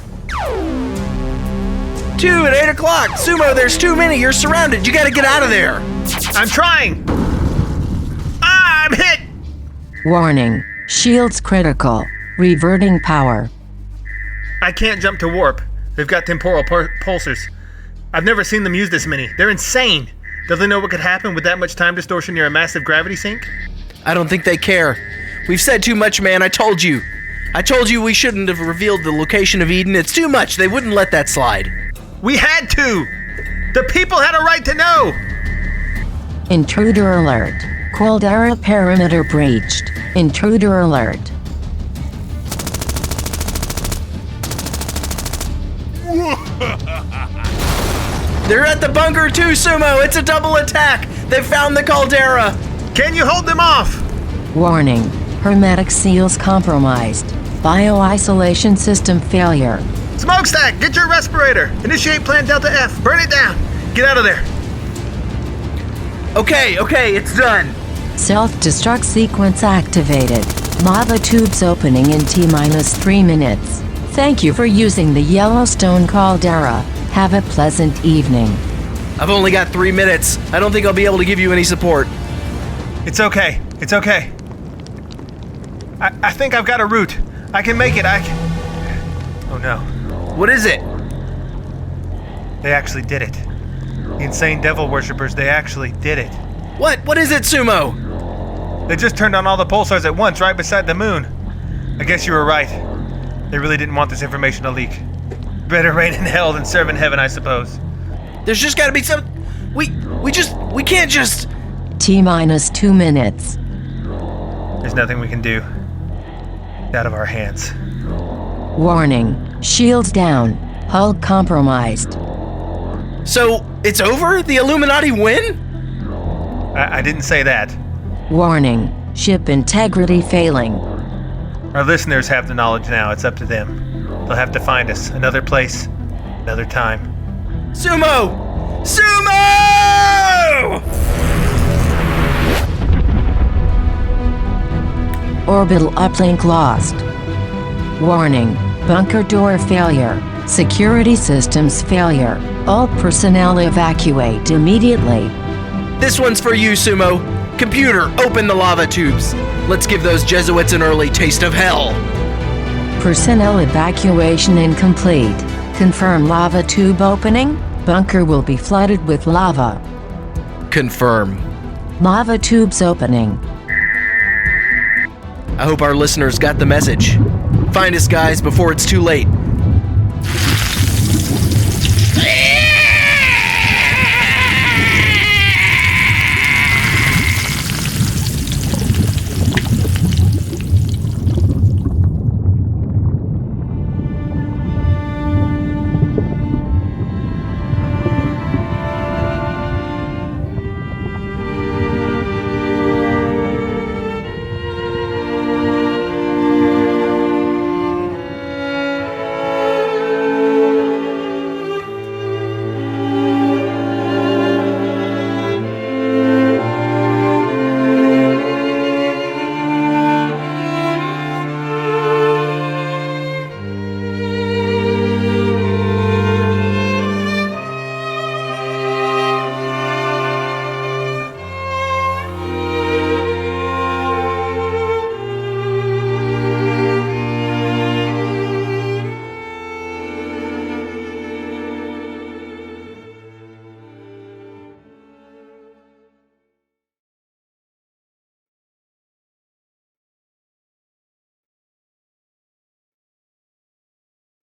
2 at 8 o'clock. Sumo, there's too many. You're surrounded. You gotta get out of there. I'm trying. I'm hit. Warning. Shields critical. Reverting power. I can't jump to warp. They've got temporal pulsars. I've never seen them use this many. They're insane. Do they know what could happen with that much time distortion near a massive gravity sink? I don't think they care. We've said too much, man. I told you. We shouldn't have revealed the location of Eden. It's too much. They wouldn't let that slide. We had to. The people had a right to know. Intruder alert. Caldera perimeter breached. Intruder alert. They're at the bunker too, Sumo. It's a double attack. They've found the caldera. Can you hold them off? Warning. Hermetic seals compromised. Bio-isolation system failure. Smokestack, get your respirator. Initiate Plan Delta F. Burn it down. Get out of there. Okay, it's done. Self-destruct sequence activated. Lava tubes opening in T-3 minutes. Thank you for using the Yellowstone caldera. Have a pleasant evening. I've only got 3 minutes. I don't think I'll be able to give you any support. It's okay. I think I've got a route. I can make it. Oh no. What is it? They actually did it. The insane devil worshippers, they actually did it. What is it, Sumo? They just turned on all the pulsars at once, right beside the moon. I guess you were right. They really didn't want this information to leak. Better reign in hell than serve in heaven, I suppose. There's just gotta be some... We can't just... T-2 minutes. There's nothing we can do. It's out of our hands. Warning. Shields down. Hull compromised. So, it's over? The Illuminati win? I didn't say that. Warning. Ship integrity failing. Our listeners have the knowledge now. It's up to them. They'll have to find us. Another place. Another time. Sumo! Orbital uplink lost. Warning. Bunker door failure. Security systems failure. All personnel evacuate immediately. This one's for you, Sumo. Computer, open the lava tubes. Let's give those Jesuits an early taste of hell. Personnel evacuation incomplete. Confirm lava tube opening. bunker will be flooded with lava. Confirm. Lava tubes opening. I hope our listeners got the message. Find us, guys, before it's too late.